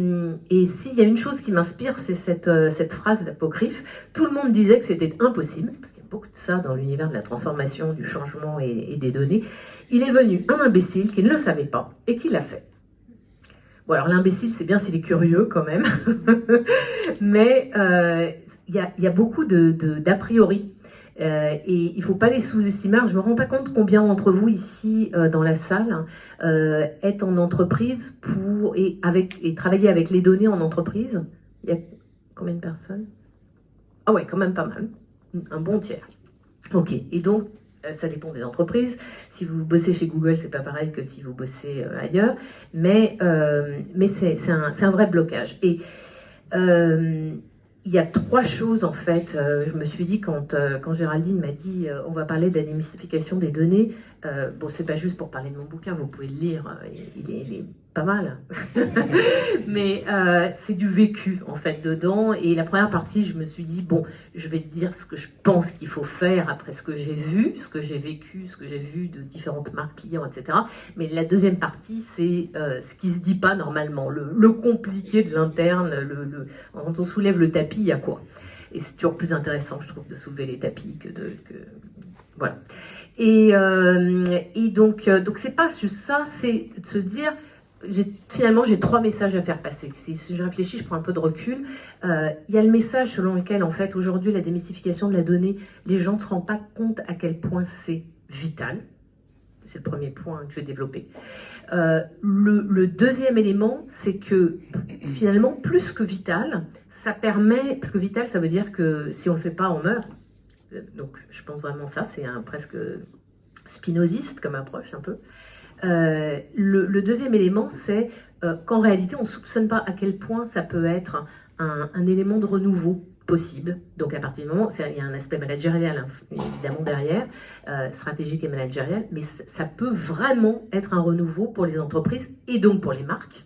s'il y a une chose qui m'inspire, c'est cette phrase d'apocryphe. Tout le monde disait que c'était impossible, parce qu'il y a beaucoup de ça dans l'univers de la transformation, du changement et des données. Il est venu un imbécile qui ne le savait pas et qui l'a fait. Bon, alors l'imbécile, c'est bien s'il est curieux quand même, mais il y a beaucoup d'a priori. Et il ne faut pas les sous-estimer. Alors, je ne me rends pas compte combien d'entre vous ici dans la salle est en entreprise et travailler avec les données en entreprise. Il y a combien de personnes? Ah ouais, quand même pas mal. Un bon tiers. Ok, et donc ça dépend des entreprises. Si vous bossez chez Google, c'est pas pareil que si vous bossez ailleurs. Mais c'est un vrai blocage. Et il y a 3 choses en fait. Je me suis dit quand Géraldine m'a dit on va parler de la démystification des données. Bon, c'est pas juste pour parler de mon bouquin, vous pouvez le lire. Il est pas mal. Mais c'est du vécu, en fait, dedans. Et la première partie, je me suis dit, bon, je vais te dire ce que je pense qu'il faut faire après ce que j'ai vu, ce que j'ai vécu, ce que j'ai vu de différentes marques clients, etc. Mais la deuxième partie, c'est ce qui se dit pas normalement, le compliqué de l'interne, quand on soulève le tapis, il y a quoi? Et c'est toujours plus intéressant, je trouve, de soulever les tapis voilà. Et donc c'est pas juste ça, c'est de se dire, finalement, j'ai 3 messages à faire passer. Si je réfléchis, je prends un peu de recul. Il y a le message selon lequel, en fait, aujourd'hui, la démystification de la donnée, les gens ne se rendent pas compte à quel point c'est vital. C'est le premier point que je vais développer. Le deuxième élément, c'est que finalement, plus que vital, ça permet... Parce que vital, ça veut dire que si on ne le fait pas, on meurt. Donc, je pense vraiment ça. C'est presque spinoziste comme approche, un peu. Le deuxième élément, c'est qu'en réalité, on ne soupçonne pas à quel point ça peut être un élément de renouveau possible. Donc à partir du moment, il y a un aspect managérial, évidemment, derrière, stratégique et managérial, mais ça peut vraiment être un renouveau pour les entreprises et donc pour les marques.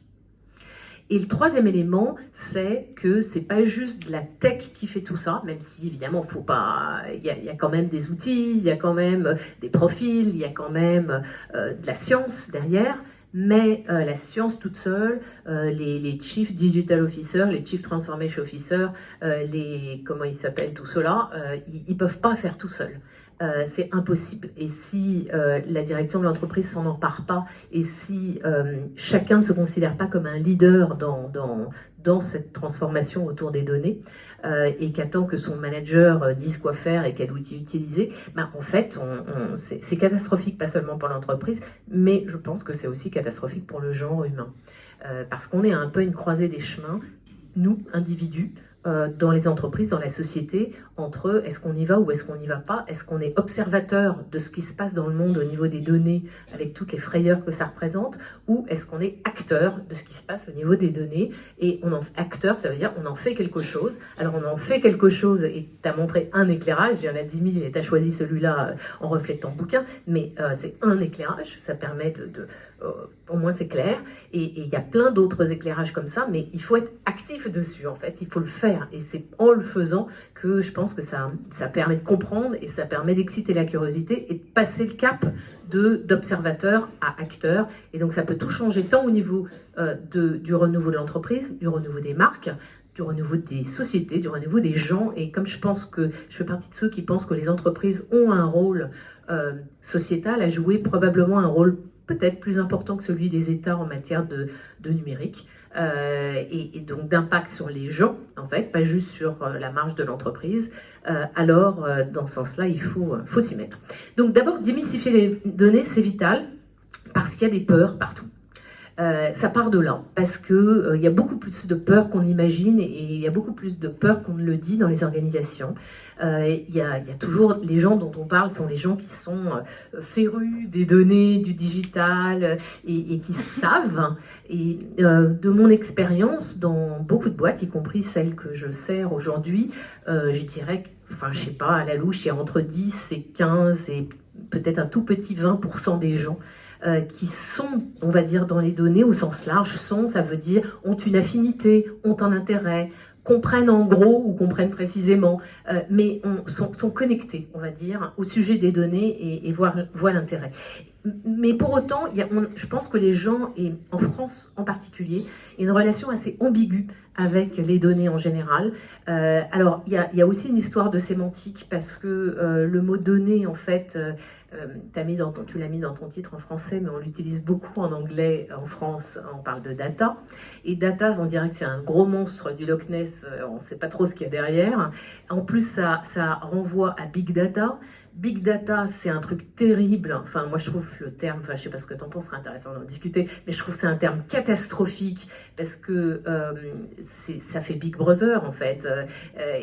Et le troisième élément, c'est que c'est pas juste de la tech qui fait tout ça, même si évidemment faut pas, il y a quand même des outils, il y a quand même des profils, il y a quand même de la science derrière. Mais la science toute seule, les Chief Digital Officers, les Chief Transformation Officers, comment ils s'appellent tout cela, ils peuvent pas faire tout seuls. C'est impossible. Et si la direction de l'entreprise s'en empare pas, et si chacun ne se considère pas comme un leader dans cette transformation autour des données, et qu'attend que son manager dise quoi faire et quel outil utiliser, ben, en fait, c'est catastrophique, pas seulement pour l'entreprise, mais je pense que c'est aussi catastrophique pour le genre humain. Parce qu'on est un peu une croisée des chemins, nous, individus, dans les entreprises, dans la société, entre est-ce qu'on y va ou est-ce qu'on n'y va pas, est-ce qu'on est observateur de ce qui se passe dans le monde au niveau des données avec toutes les frayeurs que ça représente, ou est-ce qu'on est acteur de ce qui se passe au niveau des données, et acteur, ça veut dire on en fait quelque chose. Alors on en fait quelque chose, et tu as montré un éclairage, il y en a 10 000 et tu as choisi celui-là en reflet de ton bouquin, mais c'est un éclairage, ça permet au moins c'est clair, et il y a plein d'autres éclairages comme ça, mais il faut être actif dessus en fait, il faut le faire, et c'est en le faisant que je pense que ça permet de comprendre, et ça permet d'exciter la curiosité et de passer le cap d'observateur à acteur, et donc ça peut tout changer tant au niveau du renouveau de l'entreprise, du renouveau des marques, du renouveau des sociétés, du renouveau des gens. Et comme je pense que je fais partie de ceux qui pensent que les entreprises ont un rôle sociétal à jouer, probablement un rôle peut-être plus important que celui des États en matière de numérique, et donc d'impact sur les gens, en fait, pas juste sur la marge de l'entreprise, alors dans ce sens-là, il faut s'y mettre. Donc d'abord, démystifier les données, c'est vital, parce qu'il y a des peurs partout. Ça part de là, parce que il y a beaucoup plus de peur qu'on imagine, et il y a beaucoup plus de peur qu'on ne le dit dans les organisations. Il y a toujours, les gens dont on parle sont les gens qui sont férus des données, du digital, et qui savent. Et de mon expérience dans beaucoup de boîtes, y compris celles que je sers aujourd'hui, je dirais, je sais pas, à la louche, il y a entre 10 et 15 et peut-être un tout petit 20% des gens qui sont, on va dire, dans les données au sens large, ça veut dire ont une affinité, ont un intérêt, comprennent en gros ou comprennent précisément, mais sont connectés, on va dire, au sujet des données, et voient l'intérêt. Mais pour autant, je pense que les gens, et en France en particulier, il y a une relation assez ambiguë avec les données en général. Alors, il y a aussi une histoire de sémantique, parce que le mot données, en fait, tu l'as mis dans ton titre en français, mais on l'utilise beaucoup en anglais en France, on parle de data. Et data, on dirait que c'est un gros monstre du Loch Ness, on ne sait pas trop ce qu'il y a derrière. En plus, ça renvoie à big data. Big data, c'est un truc terrible. Enfin, moi, je trouve le terme, je sais pas ce que t'en penses, ce serait intéressant d'en discuter, mais je trouve que c'est un terme catastrophique, parce que ça fait Big Brother, en fait.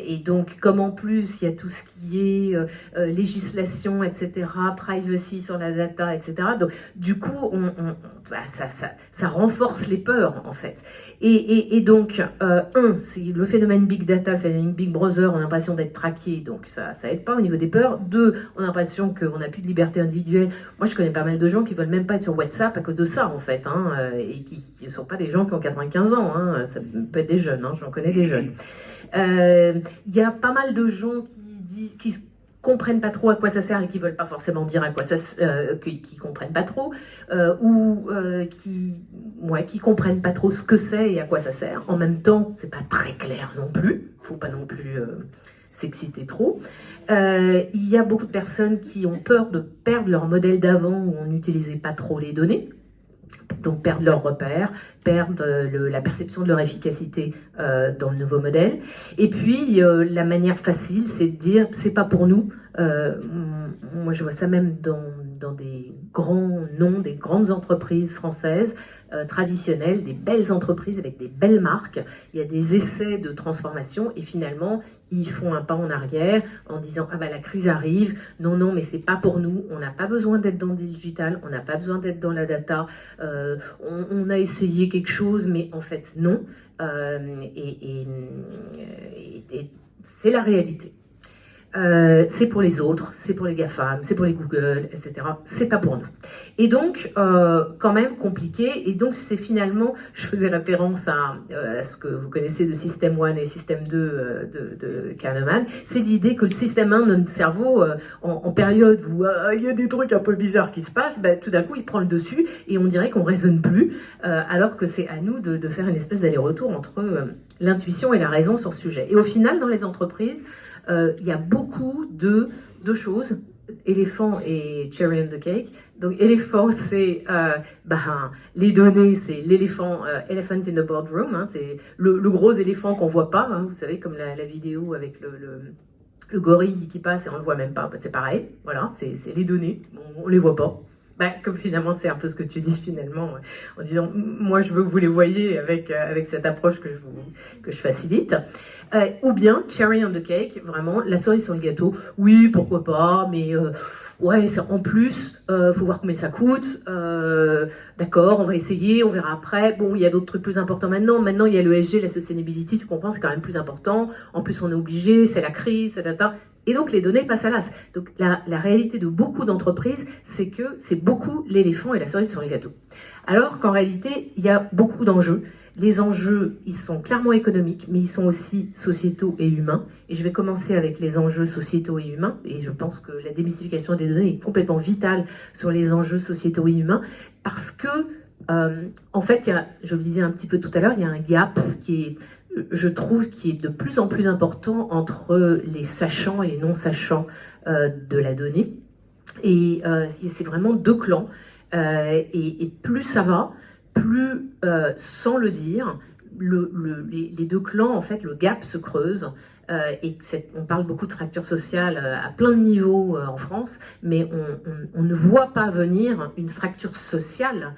Et donc, comme en plus, il y a tout ce qui est législation, etc., privacy sur la data, etc. Donc, du coup, ça renforce les peurs, en fait. Et donc, c'est le phénomène Big Data, le phénomène Big Brother, on a l'impression d'être traqué, donc ça aide pas au niveau des peurs. 2, on a l'impression qu'on n'a plus de liberté individuelle. Moi, je connais pas pas mal de gens qui veulent même pas être sur WhatsApp à cause de ça, en fait, hein, et qui ne sont pas des gens qui ont 95 ans, hein, ça peut être des jeunes, hein, j'en connais des jeunes. Il y a pas mal de gens qui comprennent pas trop à quoi ça sert et qui veulent pas forcément dire à quoi ça qui comprennent pas trop qui comprennent pas trop ce que c'est et à quoi ça sert. En même temps, c'est pas très clair non plus. Faut pas non plus s'exciter trop. Il y a beaucoup de personnes qui ont peur de perdre leur modèle d'avant où on n'utilisait pas trop les données. Donc perdre leurs repères, perdre la perception de leur efficacité dans le nouveau modèle. Et puis la manière facile, c'est de dire c'est pas pour nous. Moi je vois ça même dans des grands noms, des grandes entreprises françaises traditionnelles, des belles entreprises avec des belles marques. Il y a des essais de transformation et finalement ils font un pas en arrière en disant ah bah la crise arrive, non mais c'est pas pour nous, on n'a pas besoin d'être dans le digital, on n'a pas besoin d'être dans la data, on a essayé quelque chose mais en fait non, et c'est la réalité. C'est pour les autres, c'est pour les GAFAM, c'est pour les Google, etc. C'est pas pour nous. Et donc, quand même compliqué. Et donc, c'est finalement, je faisais référence à ce que vous connaissez de Système 1 et Système 2 de Kahneman. C'est l'idée que le Système 1 de notre cerveau, en période où il y a des trucs un peu bizarres qui se passent, bah, tout d'un coup, il prend le dessus et on dirait qu'on raisonne plus, alors que c'est à nous de faire une espèce d'aller-retour entre l'intuition et la raison sur ce sujet. Et au final, dans les entreprises, il y a beaucoup de choses, éléphant et cherry on the cake. Donc éléphant, c'est les données, c'est l'éléphant, elephant in the boardroom, hein, c'est le gros éléphant qu'on voit pas, hein, vous savez, comme la vidéo avec le gorille qui passe et on le voit même pas, bah, c'est pareil, voilà, c'est les données, on les voit pas. Bah, comme finalement, c'est un peu ce que tu dis finalement, en disant, moi je veux que vous les voyez avec cette approche que je facilite. Ou bien, cherry on the cake, vraiment, la cerise sur le gâteau. Oui, pourquoi pas, mais ouais, en plus, faut voir combien ça coûte. D'accord, on va essayer, on verra après. Bon, il y a d'autres trucs plus importants maintenant. Maintenant, il y a le ESG, la sustainability, tu comprends, c'est quand même plus important. En plus, on est obligé, c'est la crise, etc. Et donc, les données passent à l'as. Donc, la réalité de beaucoup d'entreprises, c'est que c'est beaucoup l'éléphant et la cerise sur le gâteau. Alors qu'en réalité, il y a beaucoup d'enjeux. Les enjeux, ils sont clairement économiques, mais ils sont aussi sociétaux et humains. Et je vais commencer avec les enjeux sociétaux et humains. Et je pense que la démystification des données est complètement vitale sur les enjeux sociétaux et humains. Parce que, en fait, je le disais un petit peu tout à l'heure, il y a un gap qui est... je trouve qui est de plus en plus important entre les sachants et les non-sachants de la donnée. Et c'est vraiment deux clans. Et plus ça va, plus, sans le dire, les deux clans, en fait, le gap se creuse. Et on parle beaucoup de fracture sociale à plein de niveaux en France, mais on ne voit pas venir une fracture sociale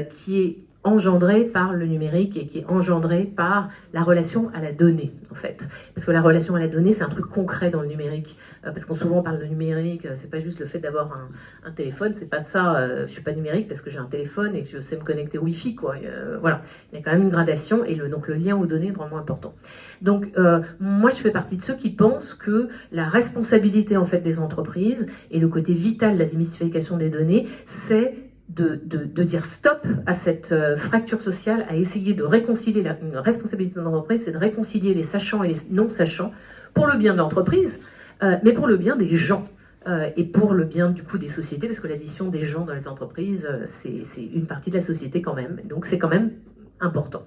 qui est engendré par le numérique et qui est engendré par la relation à la donnée, en fait. Parce que la relation à la donnée, c'est un truc concret dans le numérique. Parce qu'on souvent parle de numérique, c'est pas juste le fait d'avoir un téléphone, c'est pas ça, je suis pas numérique parce que j'ai un téléphone et que je sais me connecter au Wi-Fi, quoi. Voilà, il y a quand même une gradation et donc le lien aux données est vraiment important. Donc, moi, je fais partie de ceux qui pensent que la responsabilité, en fait, des entreprises et le côté vital de la démystification des données, c'est de dire stop à cette fracture sociale, à essayer de réconcilier une responsabilité de l'entreprise, c'est de réconcilier les sachants et les non-sachants pour le bien de l'entreprise, mais pour le bien des gens. Et pour le bien du coup des sociétés, parce que l'addition des gens dans les entreprises, c'est une partie de la société quand même, donc c'est quand même important.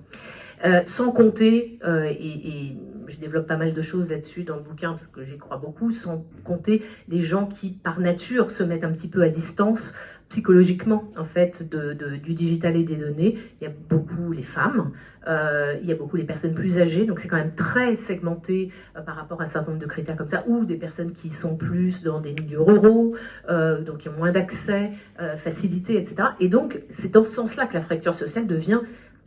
Sans compter, et je développe pas mal de choses là-dessus dans le bouquin parce que j'y crois beaucoup, sans compter les gens qui par nature se mettent un petit peu à distance psychologiquement en fait du digital et des données. Il y a beaucoup les femmes, il y a beaucoup les personnes plus âgées, donc c'est quand même très segmenté par rapport à un certain nombre de critères comme ça, ou des personnes qui sont plus dans des milieux ruraux, donc qui ont moins d'accès, facilité, etc. Et donc c'est dans ce sens-là que la fracture sociale devient...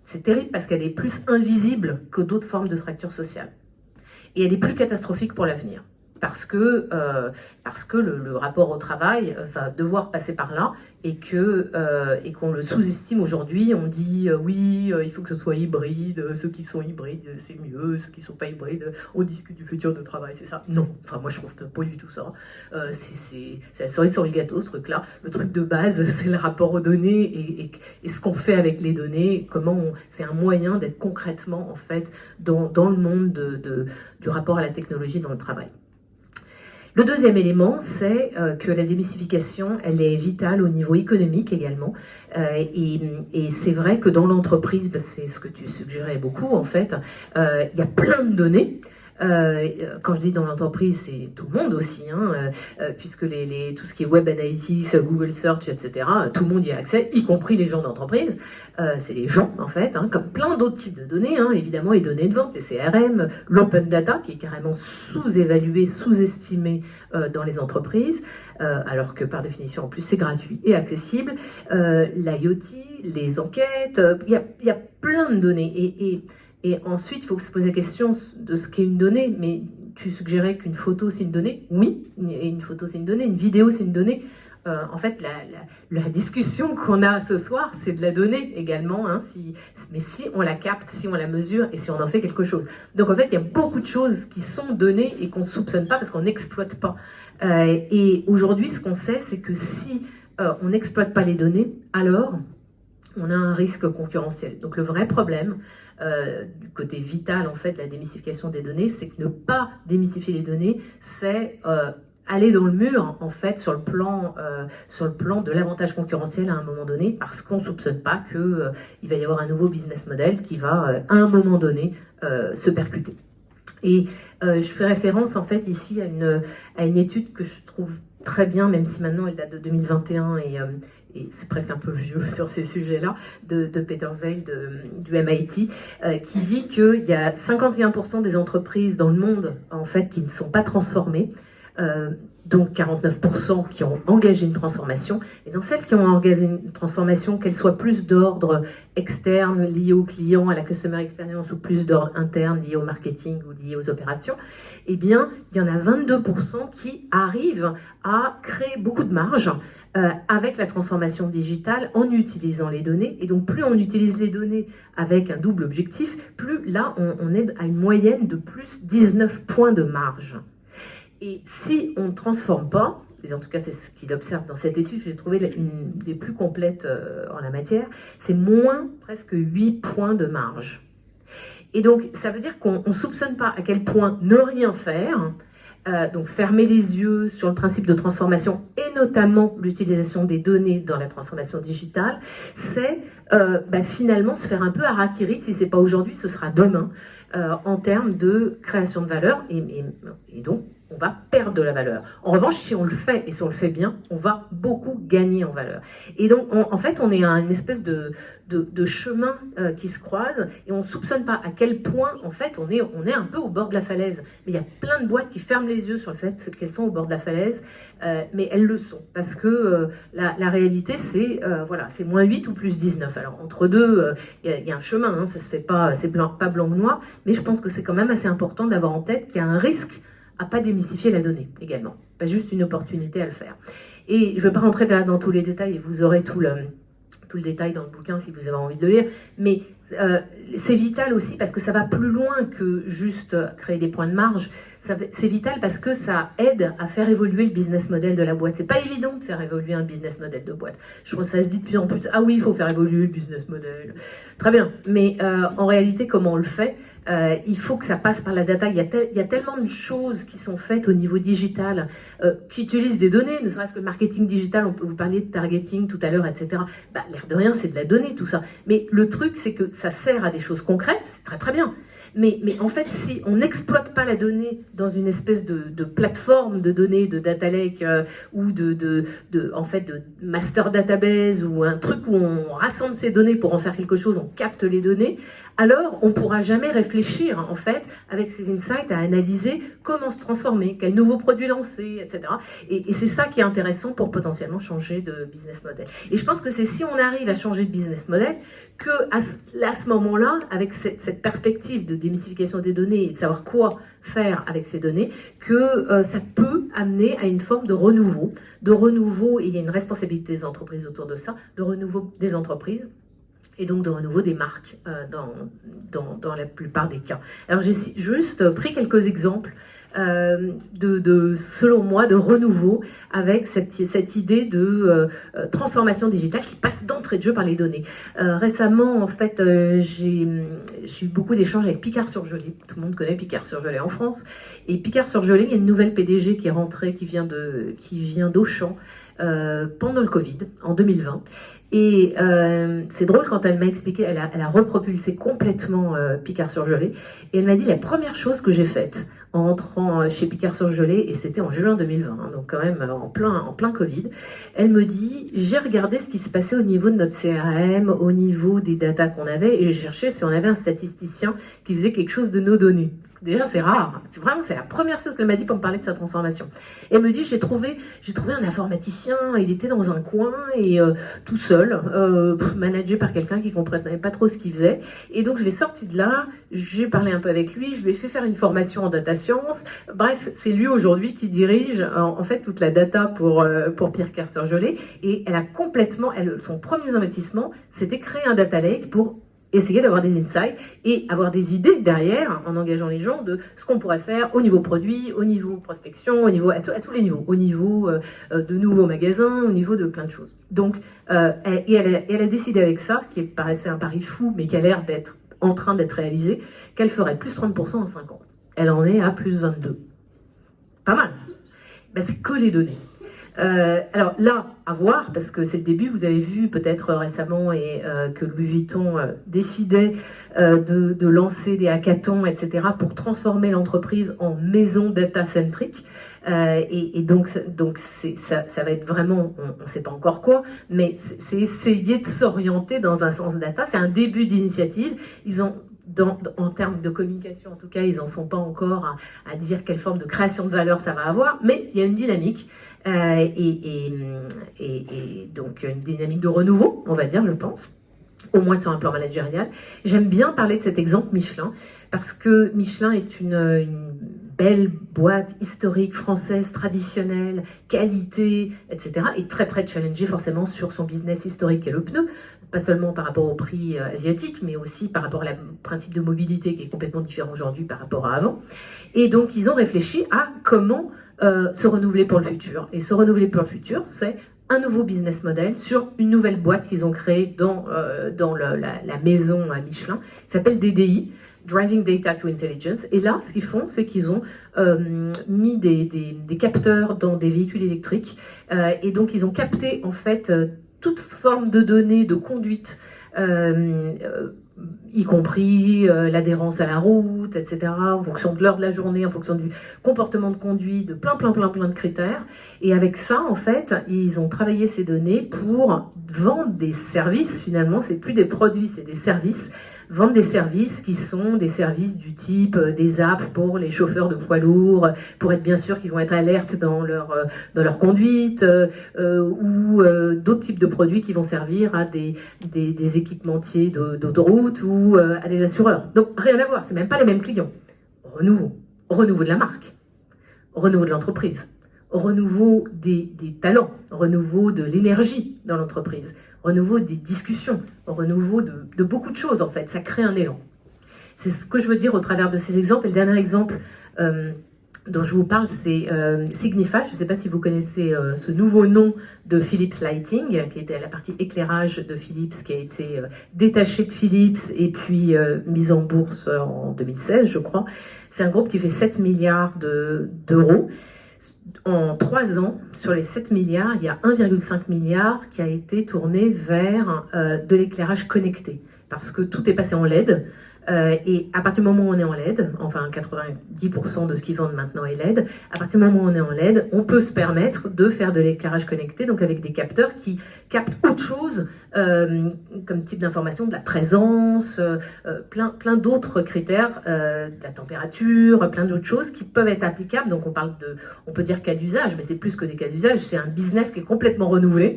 C'est terrible parce qu'elle est plus invisible que d'autres formes de fracture sociale. Et elle est plus catastrophique pour l'avenir. parce que le rapport au travail va devoir passer par là et qu'on le sous-estime aujourd'hui. On dit oui, il faut que ce soit hybride, ceux qui sont hybrides c'est mieux, ceux qui sont pas hybrides, on discute du futur de travail, c'est ça. Non, enfin moi je trouve pas du tout ça. C'est la cerise sur le gâteau ce truc-là. Le truc de base c'est le rapport aux données et ce qu'on fait avec les données, c'est un moyen d'être concrètement en fait dans le monde du rapport à la technologie dans le travail. Le deuxième élément, c'est que la démystification, elle est vitale au niveau économique également. Et c'est vrai que dans l'entreprise, c'est ce que tu suggérais beaucoup en fait, il y a plein de données. Quand je dis dans l'entreprise, c'est tout le monde aussi, puisque tout ce qui est Web Analytics, Google Search, etc., tout le monde y a accès, y compris les gens d'entreprise. C'est les gens, en fait, comme plein d'autres types de données, évidemment, les données de vente, les CRM, l'open data, qui est carrément sous-évalué, sous-estimé dans les entreprises, alors que par définition, en plus, c'est gratuit et accessible. L'IoT, les enquêtes, il y a plein de données. Et ensuite, il faut se poser la question de ce qu'est une donnée. Mais tu suggérais qu'une photo, c'est une donnée? Oui, une photo, c'est une donnée. Une vidéo, c'est une donnée. En fait, la discussion qu'on a ce soir, c'est de la donnée également. Mais si on la capte, si on la mesure et si on en fait quelque chose. Donc en fait, il y a beaucoup de choses qui sont données et qu'on ne soupçonne pas parce qu'on n'exploite pas. Et aujourd'hui, ce qu'on sait, c'est que si on n'exploite pas les données, alors on a un risque concurrentiel. Donc le vrai problème, du côté vital en fait de la démystification des données, c'est que ne pas démystifier les données, c'est aller dans le mur en fait sur le plan de l'avantage concurrentiel à un moment donné, parce qu'on ne soupçonne pas qu'il va y avoir un nouveau business model qui va à un moment donné se percuter. Et je fais référence en fait ici à une étude que je trouve très bien, même si maintenant elle date de 2021 et c'est presque un peu vieux sur ces sujets-là, de Peter Veil du MIT, qui dit qu'il y a 51% des entreprises dans le monde en fait qui ne sont pas transformées, donc 49% qui ont engagé une transformation, et dans celles qui ont engagé une transformation, qu'elle soit plus d'ordre externe, liée au client, à la customer experience, ou plus d'ordre interne, liée au marketing ou liée aux opérations, eh bien, il y en a 22% qui arrivent à créer beaucoup de marge avec la transformation digitale en utilisant les données. Et donc, plus on utilise les données avec un double objectif, plus là, on est à une moyenne de plus 19 points de marge. Et si on ne transforme pas, et en tout cas c'est ce qu'il observe dans cette étude, j'ai trouvé une des plus complètes en la matière, c'est moins presque 8 points de marge. Et donc ça veut dire qu'on ne soupçonne pas à quel point ne rien faire, donc fermer les yeux sur le principe de transformation et notamment l'utilisation des données dans la transformation digitale, c'est finalement se faire un peu harakiri, si ce n'est pas aujourd'hui, ce sera demain, en termes de création de valeur et donc on va perdre de la valeur. En revanche, si on le fait, et si on le fait bien, on va beaucoup gagner en valeur. Et donc, en fait, on est à une espèce de chemin qui se croise, et on ne soupçonne pas à quel point, en fait, on est un peu au bord de la falaise. Mais il y a plein de boîtes qui ferment les yeux sur le fait qu'elles sont au bord de la falaise, mais elles le sont. Parce que la réalité, c'est moins 8 ou plus 19. Alors, entre deux, il y a un chemin, ça se fait pas, c'est pas blanc ou noir, mais je pense que c'est quand même assez important d'avoir en tête qu'il y a un risque à pas démystifier la donnée également, pas juste une opportunité à le faire. Et je ne vais pas rentrer là dans tous les détails, et vous aurez tout le détail dans le bouquin si vous avez envie de le lire, mais c'est vital aussi parce que ça va plus loin que juste créer des points de marge. C'est vital parce que ça aide à faire évoluer le business model de la boîte. C'est pas évident de faire évoluer un business model de boîte. Je pense que ça se dit de plus en plus. Ah oui, il faut faire évoluer le business model. Très bien, mais en réalité, comment on le fait? Il faut que ça passe par la data. Il y a tellement de choses qui sont faites au niveau digital, qui utilisent des données, ne serait-ce que le marketing digital. Vous parliez de targeting tout à l'heure, etc. L'air de rien, c'est de la donnée, tout ça. Mais le truc, c'est que ça sert à des choses concrètes, c'est très très bien. Mais en fait, si on n'exploite pas la donnée dans une espèce de plateforme de données, de data lake ou de master database ou un truc où on rassemble ces données pour en faire quelque chose, on capte les données, alors on ne pourra jamais réfléchir en fait avec ces insights à analyser comment se transformer, quel nouveau produit lancer, etc. Et c'est ça qui est intéressant pour potentiellement changer de business model. Et je pense que c'est si on arrive à changer de business model que à ce moment-là, avec cette perspective de démystification des données et de savoir quoi faire avec ces données, que ça peut amener à une forme de renouveau, et il y a une responsabilité des entreprises autour de ça, de renouveau des entreprises, et donc de renouveau des marques dans la plupart des cas. Alors j'ai juste pris quelques exemples selon moi, de renouveau avec cette idée de transformation digitale qui passe d'entrée de jeu par les données. Récemment, en fait, j'ai eu beaucoup d'échanges avec Picard-sur-Gelée. Tout le monde connaît Picard-sur-Gelée en France. Et Picard-sur-Gelée, il y a une nouvelle PDG qui est rentrée, qui vient d'Auchan pendant le Covid, en 2020. Et c'est drôle quand elle m'a expliqué, elle a repropulsé complètement Picard-sur-Gelée. Et elle m'a dit, la première chose que j'ai faite en rentrant chez Picard-sur-Gelée, et c'était en juin 2020, hein, donc quand même en plein Covid, elle me dit, j'ai regardé ce qui se passait au niveau de notre CRM, au niveau des datas qu'on avait, et j'ai cherché si on avait un statisticien qui faisait quelque chose de nos données. Déjà, c'est rare. C'est la première chose qu'elle m'a dit pour me parler de sa transformation. Et elle me dit, j'ai trouvé un informaticien, il était dans un coin et tout seul, managé par quelqu'un qui comprenait pas trop ce qu'il faisait. Et donc, je l'ai sorti de là, j'ai parlé un peu avec lui, je lui ai fait faire une formation en data science. Bref, c'est lui aujourd'hui qui dirige en fait toute la data pour Picard-sur-Gelée. Et elle a complètement, son premier investissement, c'était créer un data lake pour essayer d'avoir des insights et avoir des idées derrière en engageant les gens de ce qu'on pourrait faire au niveau produit, au niveau prospection, au niveau à tous les niveaux, au niveau de nouveaux magasins, au niveau de plein de choses. Donc, elle a décidé avec ça, ce qui paraissait un pari fou, mais qui a l'air d'être en train d'être réalisé, qu'elle ferait plus 30% en 5 ans. Elle en est à plus 22. Pas mal. Ben, c'est que les données. Alors là, à voir, parce que c'est le début, vous avez vu peut-être récemment que Louis Vuitton décidait de lancer des hackathons, etc., pour transformer l'entreprise en maison data-centrique. Et donc ça va être vraiment, on ne sait pas encore quoi, mais c'est essayer de s'orienter dans un sens data. C'est un début d'initiative. Ils ont... en termes de communication, en tout cas, ils n'en sont pas encore à dire quelle forme de création de valeur ça va avoir, mais il y a une dynamique, et donc une dynamique de renouveau, on va dire, je pense, au moins sur un plan managérial. J'aime bien parler de cet exemple Michelin, parce que Michelin est une belle boîte historique, française, traditionnelle, qualité, etc. et très très challengée forcément sur son business historique qui est le pneu, pas seulement par rapport au prix asiatique, mais aussi par rapport au principe de mobilité qui est complètement différent aujourd'hui par rapport à avant. Et donc ils ont réfléchi à comment se renouveler pour le futur. Et se renouveler pour le futur, c'est un nouveau business model sur une nouvelle boîte qu'ils ont créée dans la maison Michelin, qui s'appelle DDI, Driving Data to Intelligence. Et là, ce qu'ils font, c'est qu'ils ont mis des capteurs dans des véhicules électriques. Et donc, ils ont capté, en fait, toute forme de données de conduite, y compris l'adhérence à la route, etc., en fonction de l'heure de la journée, en fonction du comportement de conduite, de plein de critères. Et avec ça, en fait, ils ont travaillé ces données pour vendre des services, finalement, c'est plus des produits, c'est des services, vendre des services qui sont des services du type des apps pour les chauffeurs de poids lourds, pour être bien sûr qu'ils vont être alertes dans leur conduite, ou d'autres types de produits qui vont servir à des équipementiers d'autoroute ou à des assureurs. Donc rien à voir, c'est même pas les mêmes clients. Renouveau de la marque, renouveau de l'entreprise, renouveau des talents, renouveau de l'énergie dans l'entreprise, renouveau des discussions, renouveau de beaucoup de choses en fait. Ça crée un élan. C'est ce que je veux dire au travers de ces exemples. Et le dernier exemple dont je vous parle, c'est Signify. Je ne sais pas si vous connaissez ce nouveau nom de Philips Lighting, qui était la partie éclairage de Philips, qui a été détaché de Philips et puis mise en bourse en 2016, je crois. C'est un groupe qui fait 7 milliards d'euros. En 3 ans, sur les 7 milliards, il y a 1,5 milliard qui a été tourné vers de l'éclairage connecté, parce que tout est passé en LED. Et à partir du moment où on est en LED, enfin 90% de ce qu'ils vendent maintenant est LED, à partir du moment où on est en LED, on peut se permettre de faire de l'éclairage connecté, donc avec des capteurs qui captent autre chose comme type d'information, de la présence, plein d'autres critères, de la température, plein d'autres choses qui peuvent être applicables. Donc on peut dire cas d'usage, mais c'est plus que des cas d'usage, c'est un business qui est complètement renouvelé,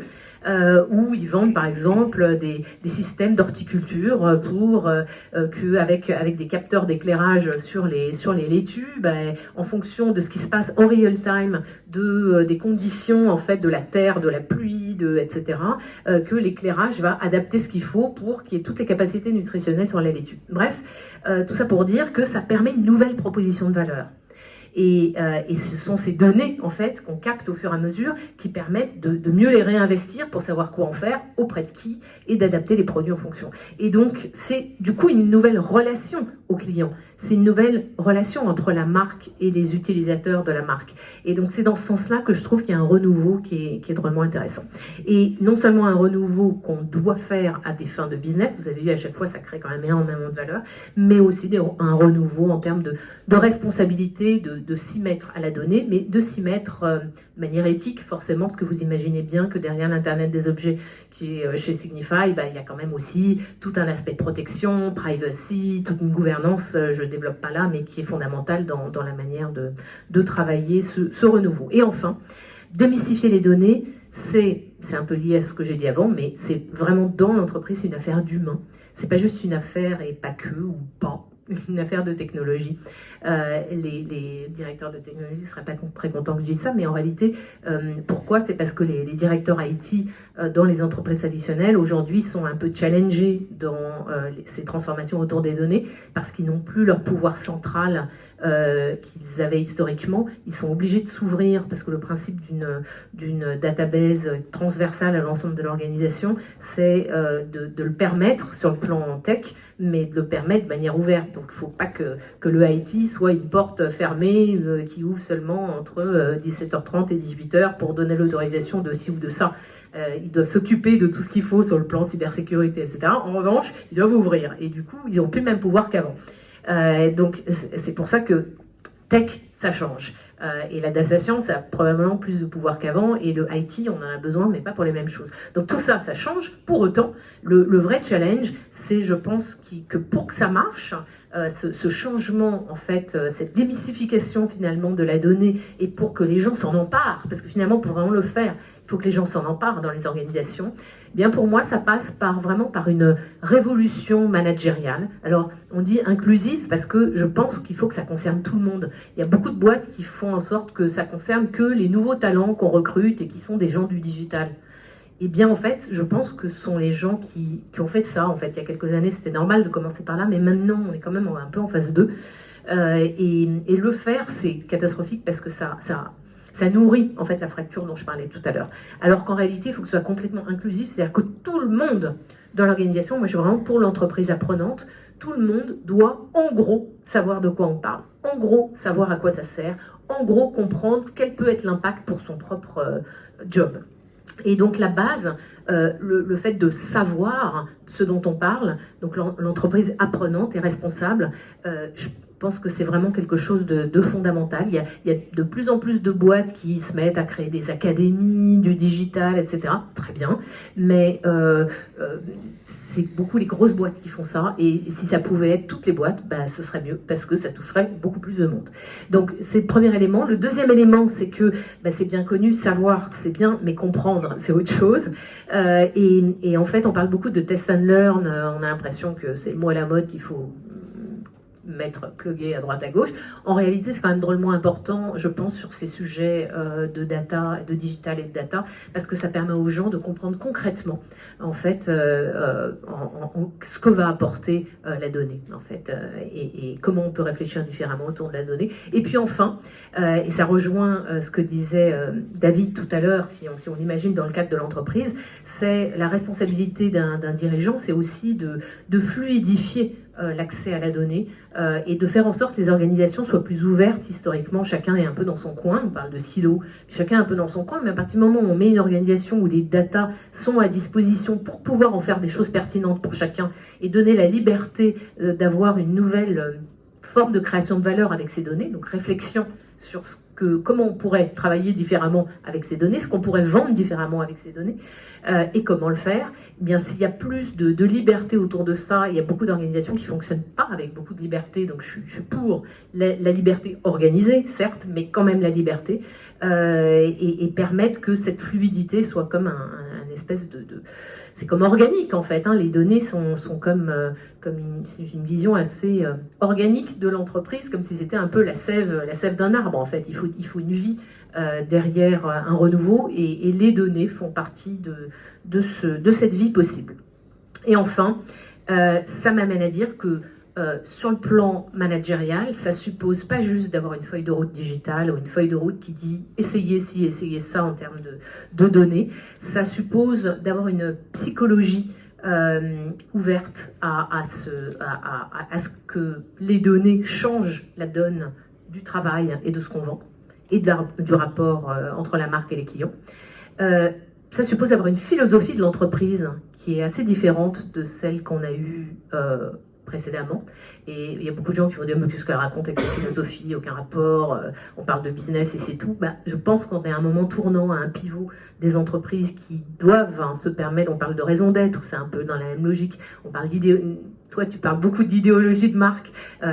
où ils vendent par exemple des systèmes d'horticulture pour que avec des capteurs d'éclairage sur les laitues, en fonction de ce qui se passe en real time, des conditions en fait de la terre, de la pluie, etc., que l'éclairage va adapter ce qu'il faut pour qu'il y ait toutes les capacités nutritionnelles sur la laitue. Bref, tout ça pour dire que ça permet une nouvelle proposition de valeur. Et ce sont ces données, en fait, qu'on capte au fur et à mesure qui permettent de mieux les réinvestir pour savoir quoi en faire, auprès de qui, et d'adapter les produits en fonction. Et donc, c'est du coup une nouvelle relation au client. C'est une nouvelle relation entre la marque et les utilisateurs de la marque. Et donc, c'est dans ce sens-là que je trouve qu'il y a un renouveau qui est drôlement intéressant. Et non seulement un renouveau qu'on doit faire à des fins de business, vous avez vu à chaque fois, ça crée quand même énormément de valeur, mais aussi un renouveau en termes de responsabilité, de s'y mettre à la donnée, mais de s'y mettre de manière éthique, forcément, parce que vous imaginez bien que derrière l'Internet des objets qui est chez Signify, il y a quand même aussi tout un aspect de protection, privacy, toute une gouvernance, je ne développe pas là, mais qui est fondamentale dans la manière de travailler ce renouveau. Et enfin, démystifier les données, c'est un peu lié à ce que j'ai dit avant, mais c'est vraiment dans l'entreprise, c'est une affaire d'humain. C'est pas juste une affaire, et pas que, ou pas, une affaire de technologie. Les directeurs de technologie ne seraient pas très contents que je dise ça, mais en réalité, pourquoi? C'est parce que les directeurs IT dans les entreprises traditionnelles, aujourd'hui, sont un peu challengés dans ces transformations autour des données, parce qu'ils n'ont plus leur pouvoir central qu'ils avaient historiquement. Ils sont obligés de s'ouvrir, parce que le principe d'une database transversale à l'ensemble de l'organisation, c'est de le permettre sur le plan tech, mais de le permettre de manière ouverte. Donc, il ne faut pas que le IT soit une porte fermée qui ouvre seulement entre 17h30 et 18h pour donner l'autorisation de ci ou de ça. Ils doivent s'occuper de tout ce qu'il faut sur le plan cybersécurité, etc. En revanche, ils doivent ouvrir. Et du coup, ils n'ont plus le même pouvoir qu'avant. Donc, c'est pour ça que tech, ça change. Et la data science a probablement plus de pouvoir qu'avant, et le IT, on en a besoin, mais pas pour les mêmes choses. Donc tout ça, ça change. Pour autant, le vrai challenge, c'est, je pense, que pour que ça marche, ce changement, en fait, cette démystification finalement de la donnée, et pour que les gens s'en emparent, parce que finalement, pour vraiment le faire, il faut que les gens s'en emparent dans les organisations, eh bien pour moi, ça passe vraiment par une révolution managériale. Alors, on dit inclusive, parce que je pense qu'il faut que ça concerne tout le monde. Il y a beaucoup de boîtes qui font en sorte que ça concerne que les nouveaux talents qu'on recrute et qui sont des gens du digital. Eh bien, en fait, je pense que ce sont les gens qui ont fait ça. En fait, il y a quelques années, c'était normal de commencer par là, mais maintenant, on est quand même un peu en phase 2. Et le faire, c'est catastrophique parce que ça nourrit, en fait, la fracture dont je parlais tout à l'heure. Alors qu'en réalité, il faut que ce soit complètement inclusif, c'est-à-dire que tout le monde dans l'organisation, moi, je suis vraiment pour l'entreprise apprenante, tout le monde doit, en gros, savoir de quoi on parle. En gros, savoir à quoi ça sert. En gros, comprendre quel peut être l'impact pour son propre job. Et donc la base, le fait de savoir ce dont on parle, donc l'entreprise apprenante et responsable, je pense que c'est vraiment quelque chose de fondamental. Il y a de plus en plus de boîtes qui se mettent à créer des académies, du digital, etc. Très bien, mais c'est beaucoup les grosses boîtes qui font ça, et si ça pouvait être toutes les boîtes, ce serait mieux, parce que ça toucherait beaucoup plus de monde. Donc c'est le premier élément. Le deuxième élément, c'est que c'est bien connu, savoir c'est bien, mais comprendre c'est autre chose. Et en fait, on parle beaucoup de test and learn, on a l'impression que c'est le mot à la mode qu'il faut mettre plugué à droite à gauche. En réalité, c'est quand même drôlement important, je pense, sur ces sujets de data, de digital et de data, parce que ça permet aux gens de comprendre concrètement, en fait, ce que va apporter la donnée, en fait, et comment on peut réfléchir différemment autour de la donnée. Et puis enfin, et ça rejoint ce que disait David tout à l'heure, si on imagine dans le cadre de l'entreprise, c'est la responsabilité d'un dirigeant, c'est aussi de fluidifier l'accès à la donnée et de faire en sorte que les organisations soient plus ouvertes historiquement. Chacun est un peu dans son coin, on parle de silos, chacun est un peu dans son coin, mais à partir du moment où on met une organisation où les datas sont à disposition pour pouvoir en faire des choses pertinentes pour chacun et donner la liberté d'avoir une nouvelle forme de création de valeur avec ces données, donc réflexion sur comment on pourrait travailler différemment avec ces données, ce qu'on pourrait vendre différemment avec ces données, et comment le faire. Eh bien, s'il y a plus de liberté autour de ça, il y a beaucoup d'organisations qui ne fonctionnent pas avec beaucoup de liberté, donc je suis pour la liberté organisée, certes, mais quand même la liberté, et permettre que cette fluidité soit comme un espèce c'est comme organique en fait, hein. Les données sont comme une vision assez organique de l'entreprise, comme si c'était un peu la sève d'un arbre en fait. Il faut une vie derrière un renouveau, et les données font partie de cette vie possible. Et enfin, ça m'amène à dire que sur le plan managérial, ça suppose pas juste d'avoir une feuille de route digitale ou une feuille de route qui dit essayez ci, essayez ça en termes de données. Ça suppose d'avoir une psychologie ouverte à ce que les données changent la donne du travail et de ce qu'on vend, et du rapport entre la marque et les clients. Ça suppose d'avoir une philosophie de l'entreprise qui est assez différente de celle qu'on a eue précédemment. Et il y a beaucoup de gens qui vont dire mais qu'est-ce qu'elle raconte avec cette philosophie, aucun rapport, on parle de business et c'est tout. Je pense qu'on est à un moment tournant, à un pivot des entreprises qui doivent se permettre, on parle de raison d'être, c'est un peu dans la même logique, on parle toi, tu parles beaucoup d'idéologie de marque,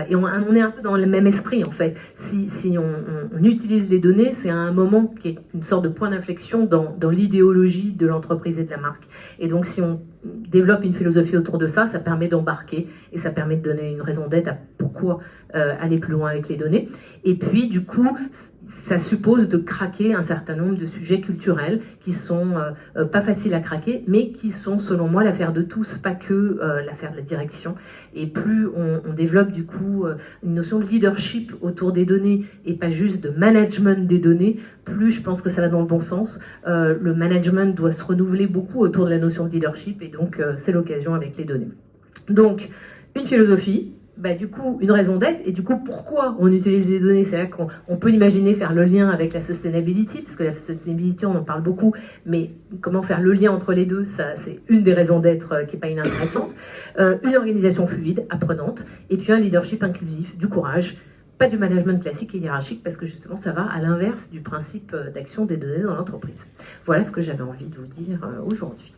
et on est un peu dans le même esprit, en fait. Si on utilise les données, c'est à un moment qui est une sorte de point d'inflexion dans l'idéologie de l'entreprise et de la marque. Et donc, si on développe une philosophie autour de ça, ça permet d'embarquer, et ça permet de donner une raison d'être à pourquoi aller plus loin avec les données. Et puis, du coup, ça suppose de craquer un certain nombre de sujets culturels qui sont pas faciles à craquer, mais qui sont, selon moi, l'affaire de tous, pas que l'affaire de la direction. Et plus on développe du coup une notion de leadership autour des données et pas juste de management des données, plus je pense que ça va dans le bon sens. Le management doit se renouveler beaucoup autour de la notion de leadership, et donc c'est l'occasion avec les données. Donc une philosophie, du coup une raison d'être, et du coup pourquoi on utilise les données, c'est là qu'on peut imaginer faire le lien avec la sustainability, parce que la sustainability on en parle beaucoup, mais comment faire le lien entre les deux, ça c'est une des raisons d'être qui n'est pas inintéressante. Une organisation fluide, apprenante, et puis un leadership inclusif, du courage, pas du management classique et hiérarchique, parce que justement ça va à l'inverse du principe d'action des données dans l'entreprise. Voilà ce que j'avais envie de vous dire aujourd'hui.